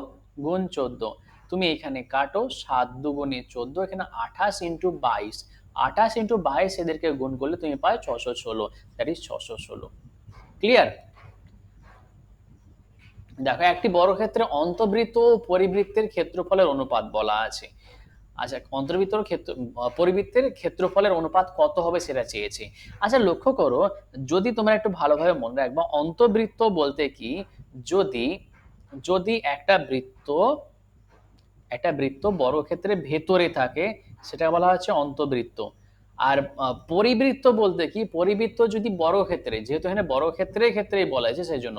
গুণ 14। তুমি এখানে কাটো, 7 দুগুণে 14, এখানে 28 ইন্টু 22, 28 ইন্টু 22 এদেরকে গুণ করলে তুমি পাই 616, দ্যাট ইজ 616। ক্লিয়ার? দেখো একটি বর্গক্ষেত্রে অন্তবৃত্ত ও পরিবৃত্তের ক্ষেত্রফলের অনুপাত বলা আছে। আচ্ছা অন্তর্বৃত্ত পরিবৃত্তের ক্ষেত্রফলের অনুপাত কত হবে সেটা চেয়েছে। আচ্ছা লক্ষ্য করো, যদি তোমরা একটু ভালোভাবে মনে রাখবা, অন্তর্বৃত্ত বলতে কি? যদি যদি একটা বৃত্ত বর্গক্ষেত্রের ভেতরে থাকে, সেটা বলা হচ্ছে অন্তর্বৃত্ত। আর পরিবৃত্ত বলতে কি? পরিবৃত্ত যদি বর্গক্ষেত্রে, যেহেতু এখানে বর্গক্ষেত্রের ক্ষেত্রেই বলা হয়েছে সেই জন্য,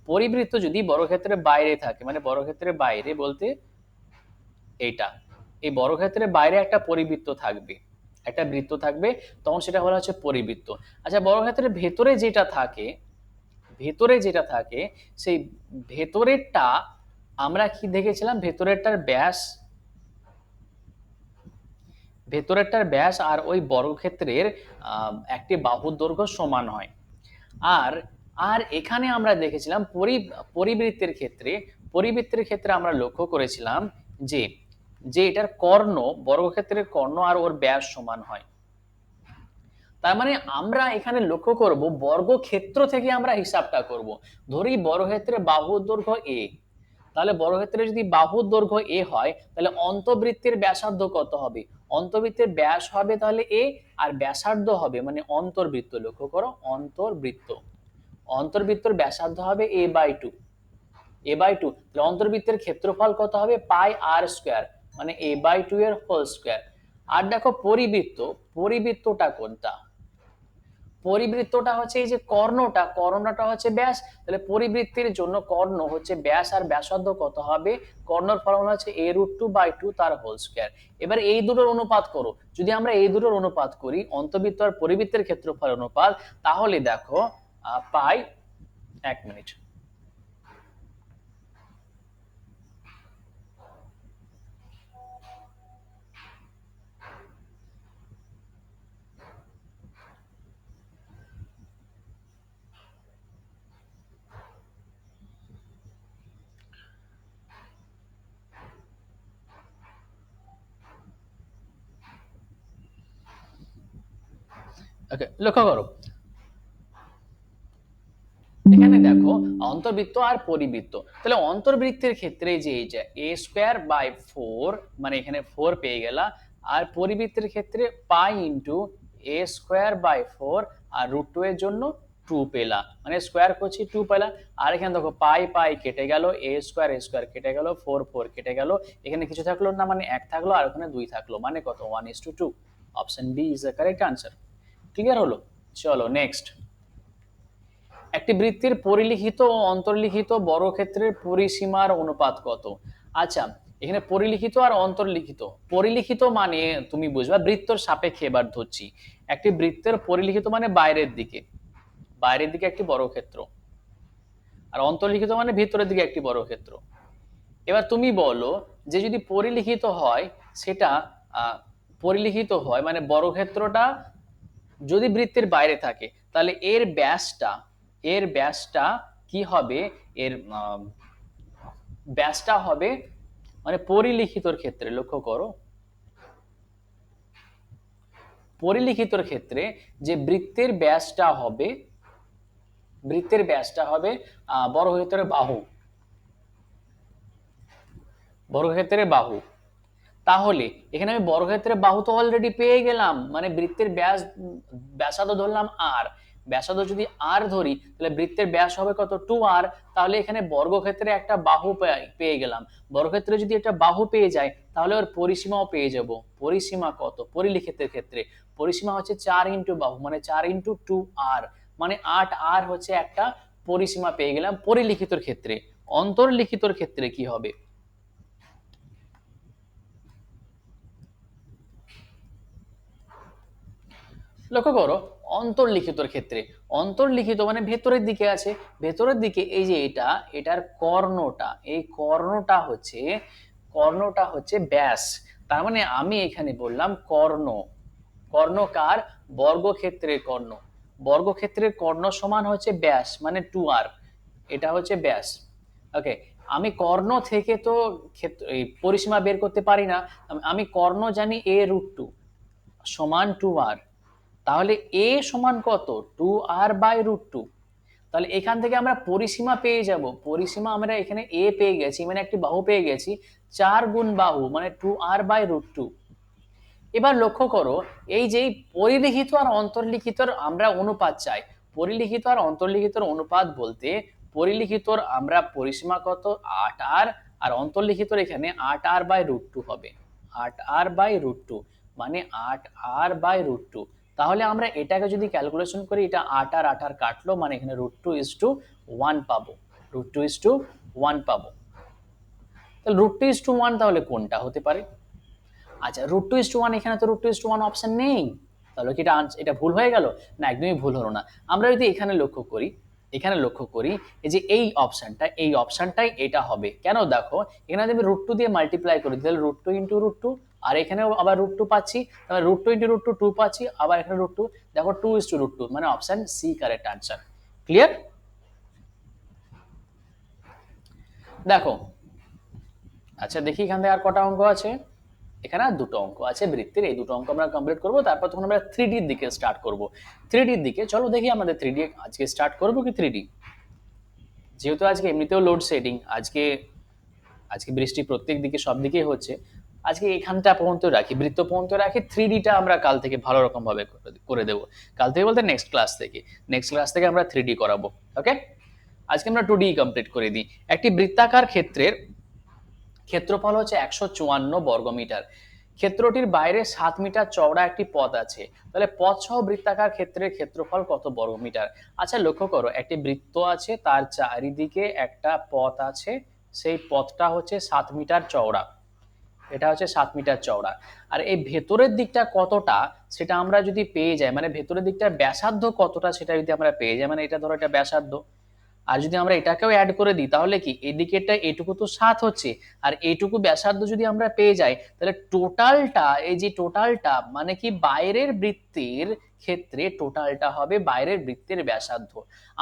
পরিবৃত্ত যদি বর্গক্ষেত্রের বাইরে থাকে, মানে বর্গক্ষেত্রের বাইরে বলতে এইটা, এই বর্গক্ষেত্রের বাইরে একটা পরিবৃত্ত থাকবে, একটা বৃত্ত থাকবে, তখন সেটা বলা হচ্ছে পরিবৃত্ত। আচ্ছা বর্গক্ষেত্রের ভেতরে যেটা থাকে, ভেতরে যেটা থাকে, সেই ভেতরেরটা আমরা কি দেখেছিলাম? ভেতরেরটার ব্যাস, ভেতরেরটার ব্যাস আর ওই বর্গক্ষেত্রের একটি বাহুর দৈর্ঘ্য সমান হয়। আর আর এখানে আমরা দেখেছিলাম পরিবৃত্তের ক্ষেত্রে, পরিবৃত্তের ক্ষেত্রে আমরা লক্ষ্য করেছিলাম যে যে এটার কর্ণ, বর্গক্ষেত্রের কর্ণ আর ওর ব্যাস সমান হয়। তার মানে আমরা এখানে লক্ষ্য করব বর্গক্ষেত্র থেকে আমরা হিসাবটা করব। ধরি বর্গক্ষেত্রে বাহুর দৈর্ঘ্য এ, তাহলে বর্গক্ষেত্রে যদি বাহুর দৈর্ঘ্য এ হয়, তাহলে অন্তবৃত্তের ব্যাসার্ধ কত হবে? অন্তবৃত্তের ব্যাস হবে তাহলে এ, আর ব্যাসার্ধ হবে মানে অন্তর্বৃত্ত, লক্ষ্য করো অন্তর্বৃত্ত, অন্তর্বৃত্তর ব্যাসার্ধ হবে a/2, a/2। তাহলে অন্তর্বৃত্তের ক্ষেত্রফল কত হবে? পাই আর স্কোয়ার, মানে a/2 এর হোল স্কয়ার। আর দেখো পরিবৃত্ত, পরিবৃত্তটা কোনটা? পরিবৃত্তটা হচ্ছে এই যে কর্ণটা, কর্ণটা হচ্ছে ব্যাস। তাহলে পরিবৃত্তির জন্য কর্ণ হচ্ছে ব্যাস, আর ব্যাসার্ধ কত হবে? কর্ণর ফর্মুলা হচ্ছে a√2/2 তার হোল স্কয়ার। এবার এই দুটোর অনুপাত করো। যদি আমরা এই দুটোর অনুপাত করি, অন্তবৃত্ত আর পরিবৃত্তের ক্ষেত্রফল অনুপাত, তাহলে দেখো পাই, 1 মিনিট। ওকে, লক্ষ্য করো এখানে দেখো অন্তর্বৃত্ত আর পরিবৃত্ত। তাহলে অন্তর্বৃত্তের ক্ষেত্রে যে এই যে a²/4, মানে এখানে 4 পেয়ে গেলা, আর পরিবৃত্তের ক্ষেত্রে পাই ইন্টু a²/4, আর √2 এর জন্য 2 পেলা, মানে স্কোয়ার করছি 2 পেলা। আর এখানে দেখো পাই পাই কেটে গেল, a² কেটে গেল, 4 কেটে গেল, এখানে কিছু থাকলো না, মানে 1 থাকলো, আর ওখানে 2 থাকলো, মানে কত? 1:2। Option B is the correct answer. Clear হলো? চলো নেক্সট। একটি বৃত্তের পরিলিখিত ও অন্তর্লিখিত বর্গক্ষেত্রের পরিসীমার অনুপাত কত? আচ্ছা, এখানে পরিলিখিত আর অন্তর্লিখিত। পরিলিখিত মানে তুমি বুঝবা বৃত্তর সাপেক্ষে, এবার ধরছি একটি বৃত্তের পরিলিখিত মানে বাইরের দিকে, বাইরের দিকে একটি বর্গক্ষেত্র, আর অন্তর্লিখিত মানে ভিতরের দিকে একটি বর্গক্ষেত্র। এবার তুমি বলো যে যদি পরিলিখিত হয়, সেটা পরিলিখিত হয় মানে বর্গক্ষেত্রটা যদি বৃত্তের বাইরে থাকে, তাহলে এর ব্যাসটা, এর ব্যাসটা কি হবে? এর ব্যাসটা হবে, মানে পরিলিখিতর ক্ষেত্রে লক্ষ্য করো, পরিলিখিতর ক্ষেত্রে যে বৃত্তের ব্যাসটা হবে, বৃত্তের ব্যাসটা হবে বর্গক্ষেত্রের বাহু, বর্গক্ষেত্রের বাহু। তাহলে এখানে আমি বর্গক্ষেত্রের বাহু তো অলরেডি পেয়ে গেলাম, মানে বৃত্তের ব্যাস, ব্যাসার্ধ ধরলাম আর, ব্যাসার্ধ যদি আর ধরি, তাহলে বৃত্তের ব্যাস হবে কত? 2r। তাহলে এখানে বর্গক্ষেত্রে একটা বাহু পেয়ে গেলাম। বর্গক্ষেত্রে যদি একটা বাহু পেয়ে যায়, তাহলে ওর পরিসীমাও পেয়ে যাব। পরিসীমা কত পরিলিখিতের ক্ষেত্রে? পরিসীমা হচ্ছে 4 ইন্টু বাহু, মানে 4 ইন্টু 2r, মানে 8r হচ্ছে একটা পরিসীমা পেয়ে গেলাম পরিলিখিতর ক্ষেত্রে। অন্তর্লিখিতর ক্ষেত্রে কি হবে? লক্ষ্য করো অন্তর্লিখিতর ক্ষেত্রে, অন্তর্লিখিত মানে ভেতরের দিকে আছে, ভেতরের দিকে এই যে এটা, এটার কর্ণটা, এই কর্ণটা হচ্ছে, কর্ণটা হচ্ছে ব্যাস। তার মানে আমি এখানে বললাম কর্ণ, কর্ণ কার? বর্গক্ষেত্রের কর্ণ। বর্গক্ষেত্রের কর্ণ সমান হচ্ছে ব্যাস, মানে 2r, এটা হচ্ছে ব্যাস। ওকে, আমি কর্ণ থেকে তো ক্ষেত্র এই পরিসীমা বের করতে পারি না। আমি কর্ণ জানি a√2 সমান 2r, তাহলে a সমান কত? 2r/√2। তাহলে এখান থেকে আমরা পরিসীমা পেয়ে যাব, পরিসীমা আমরা এখানে a পেয়ে গেছি, মানে একটি বাহু পেয়ে গেছি, 4 গুণ বাহু মানে 2r/√2। এবার লক্ষ্য করো এই যে পরিলিখিত আর অন্তর্লিখিতর আমরা অনুপাত চাই। পরিলিখিত আর অন্তর্লিখিতর অনুপাত বলতে, পরিলিখিতর আমরা পরিসীমা কত? 8r, আর অন্তর্লিখিতর এখানে 8r/√2 হবে, 8r/√2, মানে 8r/√2। তাহলে আমরা এটাকে যদি ক্যালকুলেশন করি, এটা 8r 8r কাটলো, মানে এখানে √2:1 পাবো, √2:1 পাবো। তাহলে √2:1 তাহলে কোনটা হতে পারে? আচ্ছা, √2:1, এখানে তো √2:1 অপশন নেই, তাহলে কি এটা ভুল হয়ে গেল? না, একদমই ভুল হলো না। আমরা যদি এখানে লক্ষ্য করি, এখানে লক্ষ্য করি এই যে এই অপশনটা, এই অপশনটাই এটা হবে। কেন? দেখো এখানে যদি আমি √2 দিয়ে মাল্টিপ্লাই করি, তাহলে √2 ইন্টু √2, আর এখানেও আবার √2 পাচ্ছি, তাহলে √2 ইন্টু √2 2 পাচ্ছি, আবার এখানে √2, দেখো 2:√2, মানে option C correct answer. Clear? দেখো, আচ্ছা দেখি এখান থেকে আর কটা অঙ্ক আছে। এখানে আর দুটো অঙ্ক আছে বৃত্তের, এই দুটো অঙ্ক আমরা কমপ্লিট করব, তারপর তখন আমরা 3D এর দিকে স্টার্ট করব। 3D এর দিকে চলো দেখি আমাদের 3D আজকে স্টার্ট করব কি 3D। যেহেতু আজকে এমনিতেও লোড শেডিং, আজকে আজকে বৃষ্টি প্রত্যেক দিকে সব দিকেই হচ্ছে, আজকে এখানটা পর্যন্ত রাখি, বৃত্ত পর্যন্ত রাখি, 3Dটা আমরা কাল থেকে ভালো রকম ভাবে করে দেবো। কাল থেকে বলতে নেক্সট ক্লাস থেকে, নেক্সট ক্লাস থেকে আমরা 3D করাবো। ওকে, আজকে আমরা 2D কমপ্লিট করে দিই। একটি বৃত্তাকার ক্ষেত্রের ক্ষেত্রফল হচ্ছে 154 বর্গমিটার। ক্ষেত্রটির বাইরে 7 মিটার চওড়া একটি পথ আছে, তাহলে পথ সহ বৃত্তাকার ক্ষেত্রের ক্ষেত্রফল কত বর্গমিটার? আচ্ছা লক্ষ্য করো, একটি বৃত্ত আছে, তার চারিদিকে একটা পথ আছে, সেই পথটা হচ্ছে 7 মিটার চওড়া, এটা হচ্ছে 7 মিটার চওড়া। আর এই ভেতরের দিকটা কতটা সেটা আমরা যদি পেয়ে যাই, মানে ভেতরের দিকটার ব্যাসার্ধ কতটা সেটা যদি আমরা পেয়ে যাই, মানে এটা ধরো এটা ব্যাসার্ধ, আর যদি আমরা এটাকেও অ্যাড করে দিই তাহলে কি এদিকেরটা এটুকু তো 7 হচ্ছে, আর এইটুকু ব্যাসার্ধ যদি আমরা পেয়ে যাই তাহলে টোটালটা, এই যে টোটালটা মানে কি বাইরের বৃত্তের ক্ষেত্রে টোটালটা হবে বাইরের বৃত্তের ব্যাসার্ধ।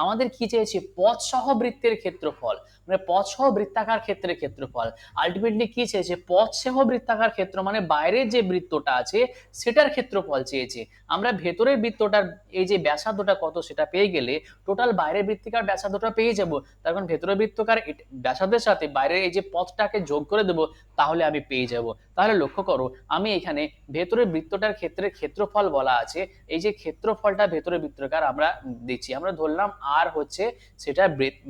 আমাদের কি চেয়েছে? পথ সহ বৃত্তের ক্ষেত্রফল, মানে পথ সহ বৃত্তাকার ক্ষেত্রের ক্ষেত্রফল। আলটিমেটলি কি চেয়েছে? পথ সহ বৃত্তাকার ক্ষেত্র মানে বাইরের যে বৃত্তটা আছে সেটার ক্ষেত্রফল চেয়েছে। আমরা ভেতরের বৃত্তটার এই যে ব্যাসার্ধটা কত সেটা পেয়ে গেলে টোটাল বাইরের বৃত্তিকার ব্যাসার্ধটা পেয়ে যাব। তার কারণ ভেতরের বৃত্তকার ব্যাসার্ধের সাথে বাইরের এই যে পথটাকে যোগ করে দেব, তাহলে আমি পেয়ে যাব। তাহলে লক্ষ্য করো, আমি এখানে ভেতরের বৃত্তটার ক্ষেত্রে ক্ষেত্রফল বলা আছে, এই যে ক্ষেত্রফলটা ভেতরের বৃত্তকার আমরা দিচ্ছি, আমরা ধরলাম আর হচ্ছে সেটা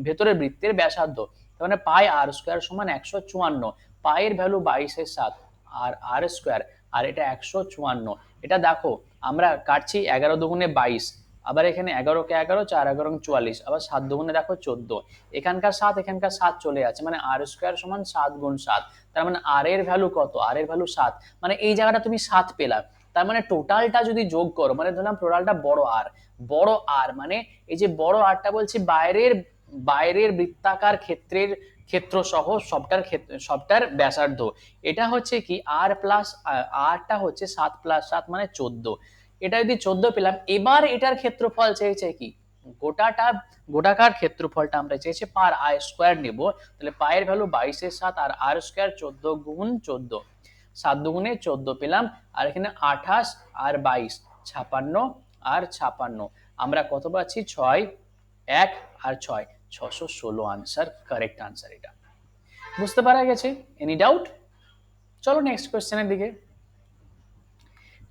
ভেতরের বৃত্তের ব্যাসার্ধ, তার মানে পাই আর স্কোয়ার সমান 154। পায়ের ভ্যালু 22/7 আর আর স্কোয়ার, আর এটা 154। এটা দেখো আমরা কাটছি 11 দুগুণে 22, আবার এখানে 11 কে 11, 4 11 44, আবার 7 দুগুণে দেখো 14, এখানকার 7 এখানকার 7 চলে যাচ্ছে, মানে আর স্কোয়ার সমান 7 গুণ 7। তার মানে আর এর ভ্যালু কত? আর এর ভ্যালু 7, মানে এই জায়গাটা তুমি 7 পেলা। তার মানে টোটালটা যদি যোগ করো, মানে ধরলাম টোটালটা বড় আর, বড় আর মানে এই যে বড় আরটা বলছি বাইরের বাইরের বৃত্তাকার ক্ষেত্রের ক্ষেত্র সহ সবটার ব্যাসার্ধ, এটা হচ্ছে কি আর প্লাস আরটা হচ্ছে 7 + 7 মানে 14। এটা যদি 14 পেলাম, এবার এটার ক্ষেত্রফল চেয়েছে কি গোটাটা, গোটাকার ক্ষেত্রফলটা আমরা চেয়েছি পার আই স্কোয়ার নেব, তাহলে পায়ের ভ্যালু 22/7 আর আর স্কোয়ার 14 গুণ 14, 7 দুগুণে 14 পেলাম, আর এখানে 28 আর 22 56 আর 56, আমরা কত পাচ্ছি? 6 1 আর 6 616 আনসার, কারেক্ট আনসার এটা। বুঝতে পারা গেছে? Any doubt? চলো নেক্সট কোশ্চেনের দিকে।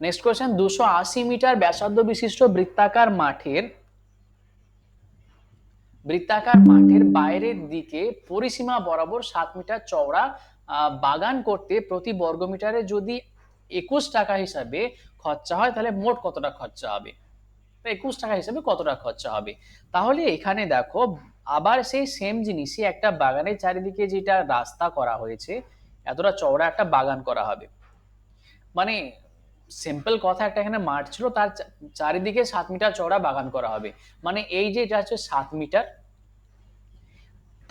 নেক্সট কোশ্চেন, 280 মিটার ব্যাসার্ধ বিশিষ্ট বৃত্তাকার মাঠের বাইরের দিকে পরিসীমা বরাবর 7 মিটার চওড়া বাগান করতে প্রতি বর্গমিটারে যদি 21 টাকা হিসাবে খরচা হয়, তাহলে মোট কতটা খরচা হবে? 21 টাকা হিসাবে কতটা খরচা হবে? তাহলে এখানে দেখো আবার সেই সেম জিনিসই, একটা বাগানের চারিদিকে যেটা রাস্তা করা হয়েছে, এতটা চওড়া একটা বাগান করা হবে, মানে সিম্পল কথা, একটা এখানে মাঠ ছিল, তার চারিদিকে 7 মিটার চওড়া বাগান করা হবে, মানে এই যে এটা হচ্ছে 7 মিটার।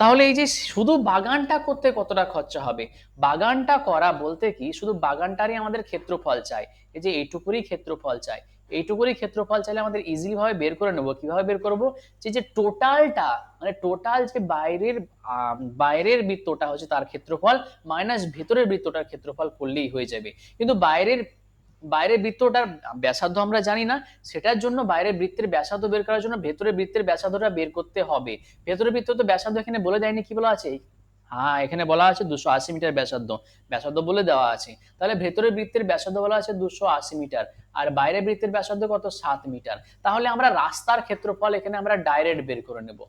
তাহলে এই যে শুধু বাগানটা করতে কতটা খরচা হবে? বাগানটা করা বলতে কি শুধু বাগানটারই আমাদের ক্ষেত্রফল চাই, এই যে এইটুকুরই ক্ষেত্রফল চাই, এইটুকুরই ক্ষেত্রফল চাইলে আমাদের ইজিলি ভাবে বের করে নেবো। কিভাবে বের করব? যে যে টোটালটা, মানে টোটাল যে বাইরের বৃত্তটা হচ্ছে তার ক্ষেত্রফল মাইনাস ভেতরের বৃত্তটার ক্ষেত্রফল করলেই হয়ে যাবে। কিন্তু বাইরের বাইরের বৃত্তটার ব্যাসার্ধ আমরা জানি না, সেটার জন্য বাইরের বৃত্তের ব্যাসার্ধ বের করার জন্য ভেতরের বৃত্তের ব্যাসার্ধটা বের করতে হবে। ভেতরের বৃত্ত তো ব্যাসার্ধ এখানে বলে দেয়নি, কি বলা আছে? হ্যাঁ এখানে বলা আছে 280 মিটার ব্যাসার্ধ, ব্যাসার্ধ বলে দেওয়া আছে। তাহলে ভেতরের বৃত্তের ব্যাসার্ধ বলা আছে 280 মিটার, আর বাইরের বৃত্তের ব্যাসার্ধ কত? 7 মিটার। তাহলে আমরা রাস্তার ক্ষেত্রফল এখানে আমরা ডাইরেক্ট বের করে নেব।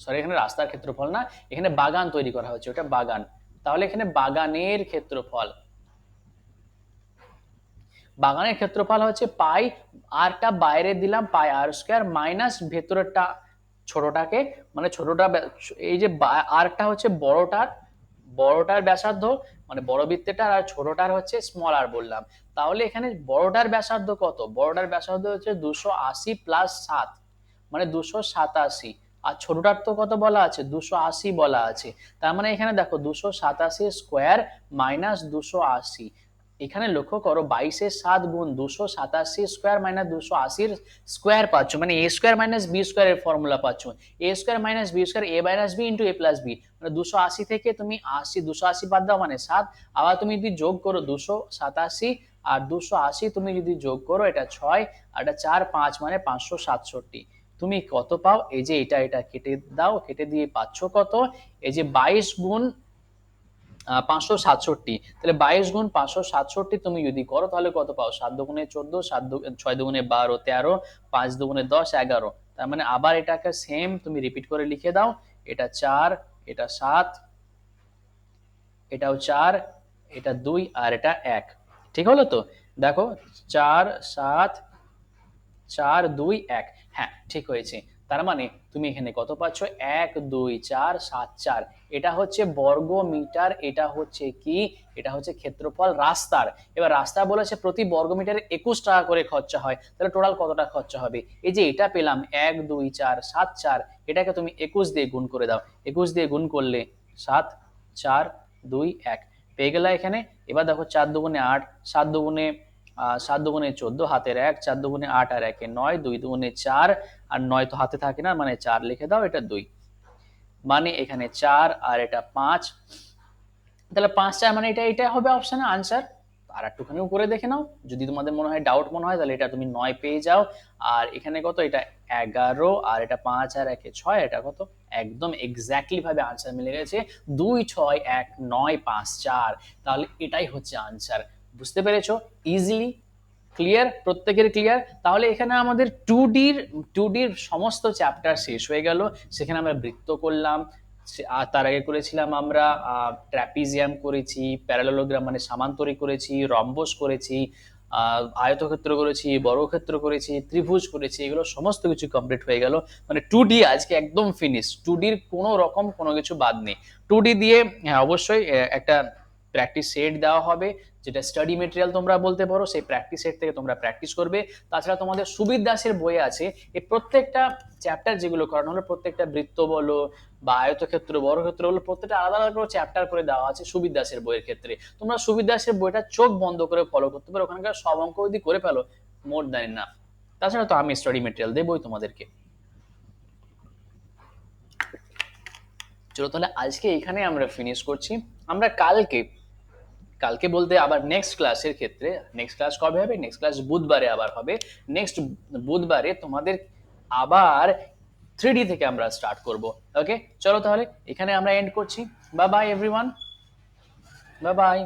সরি, এখানে রাস্তার ক্ষেত্রফল না, এখানে বাগান তৈরি করা হচ্ছে, ওটা বাগান। তাহলে এখানে বাগানের ক্ষেত্রফল, বাগানের ক্ষেত্রফল হচ্ছে পাই, আরটা বাইরে দিলাম পাই আর স্কোয়ার মাইনাস ভেতরেরটা ছোটটাকে, মানে ছোটটা এই যে আরটা হচ্ছে বড়টার, বড়টার ব্যাসার্ধ মানে বড় বৃত্তেটার, আর ছোটটার হচ্ছে স্মল আর বললাম। তাহলে এখানে বড়টার ব্যাসার্ধ কত? বড়টার ব্যাসার্ধ হচ্ছে 280 + 7 মানে 287, আর ছোটটার তো কত বলা আছে? 280 বলা আছে। তার মানে এখানে দেখো 287 স্কোয়ার মাইনাস 280, এখানে লক্ষ্য করো 22/7 গুণ 287 স্কোয়ার মাইনাস 280 স্কোয়ার পাচ্ছ, মানে এ স্কোয়ার মাইনাস বি স্কোয়ার এর ফর্মুলা পাচ্ছ, এ স্কোয়ার মাইনাস বি স্কোয়ার এ মাইনাস বি ইন্টু এ প্লাস বি, মানে 280 থেকে তুমি 280 বাদ দাও মানে 7, আবার তুমি যদি যোগ করো 287 আর 280 তুমি যদি যোগ করো এটা 6 আর এটা 4 5 মানে 567, তুমি কত পাও? এই যে এটা এটা কেটে দাও, কেটে দিয়ে পাচ্ছ কত? এই যে 22 গুণ 567, তাহলে 22 গুণ 567 তুমি যদি করো তাহলে কত পাও? 7 দুগুণে 14, 6 দুগুণে 12 13, 5 দুগুণে 10 11, তার মানে আবার এটাকে সেম তুমি রিপিট করে লিখে দাও, এটা 4 এটা 7, এটাও 4, এটা 2 আর এটা 1। ঠিক হলো তো? দেখো 4 7 4 2 1। হ্যাঁ ঠিক হয়েছে। তার মানে তুমি এখানে কত পাচ্ছ? 1 2 4 7 4। এটা হচ্ছে বর্গ মিটার, এটা হচ্ছে কি, এটা হচ্ছে ক্ষেত্রফল রাস্তার। এবার রাস্তা বলেছে প্রতি বর্গ মিটারে 21 টাকা করে খরচা হয়, তাহলে টোটাল কতটা খরচা হবে? এই যে এটা পেলাম 1 2 4 7 4, এটাকে তুমি 21 দিয়ে গুণ করে দাও। 21 দিয়ে গুণ করলে 7 4 2 1 পেয়ে গেলা এখানে। এবার দেখো 4 দুগুণে 8, 7 দুগুণে 7 দুগুণে 14, হাতের 1, 4 দুগুণে 8 আর 1 9, 2 দুগুণে 4, আর 9 তো হাতে থাকে না, মানে 4 লিখে দাও, এটা 2। মানে এখানে 4 আর এটা 5, তাহলে 5 4 মানে এটা এটা হবে অপশনে আনসার। আর একটুখানিও করে দেখে নাও, যদি তোমাদের মনে হয় ডাউট মনে হয় তাহলে এটা তুমি 9 পেয়ে যাও। আর এখানে কত? এটা 11, আর এটা 5 আর 1 6, এটা কত? একদম এক্স্যাক্টলি ভাবে আনসার মিলে গেছে, 2 6 1 9 5 4। তাহলে এটাই হচ্ছে আনসার। বুঝতে পেরেছো? ইজিলি ক্লিয়ার, প্রত্যেকের ক্লিয়ার? তাহলে এখানে আমাদের 2ডির সমস্ত চ্যাপ্টার শেষ হয়ে গেল। সেখানে আমরা বৃত্ত করলাম, আর তার আগে করেছিলাম আমরা ট্র্যাপিজিয়াম করেছি, প্যারালেলোগ্রাম মানে সামান্তরিক করেছি, রম্বস করেছি, আয়তক্ষেত্র করেছি, বর্গক্ষেত্র করেছি, ত্রিভুজ করেছি, এগুলো সমস্ত কিছু কমপ্লিট হয়ে গেল। মানে 2ডি আজকে একদম ফিনিশ, 2ডির কোনো রকম কোনো কিছু বাদ নেই। 2ডি দিয়ে হ্যাঁ অবশ্যই একটা প্র্যাকটিস সেট দেওয়া হবে, যেটা স্টাডি মেটেরিয়াল তোমরা বলতে পারো। সেই প্র্যাকটিস সেট থেকে তোমরা প্র্যাকটিস করবে। তাছাড়া তোমাদের সুবির দাসের বইয়ে আছে এই প্রত্যেকটা চ্যাপ্টার যেগুলো করানো হলো, প্রত্যেকটা বৃত্ত বলো বা আয়তক্ষেত্র বর্গক্ষেত্র বলো, প্রত্যেকটা আলাদা আলাদা করে চ্যাপ্টার করে দেওয়া আছে সুবির দাসের বইয়ের ক্ষেত্রে। তোমরা সুবির দাসের বইটা চোখ বন্ধ করে ফলো করতে পারো, ওখানকার সব অঙ্ক যদি করে ফেলো মোর দ্যান এনাফ। তাছাড়া তো আমি স্টাডি মেটেরিয়াল দেবই তোমাদেরকে। চলো তাহলে আজকে এখানে আমরা ফিনিশ করছি। আমরা কালকে, কালকে বলতে আবার নেক্সট ক্লাসের ক্ষেত্রে, নেক্সট ক্লাস কবে হবে? নেক্সট ক্লাস বুধবারে আবার হবে। নেক্সট বুধবারে তোমাদের আবার 3ডি থেকে আমরা স্টার্ট করব। ওকে চলো তাহলে এখানে আমরা এন্ড করছি। Bye bye everyone, bye bye.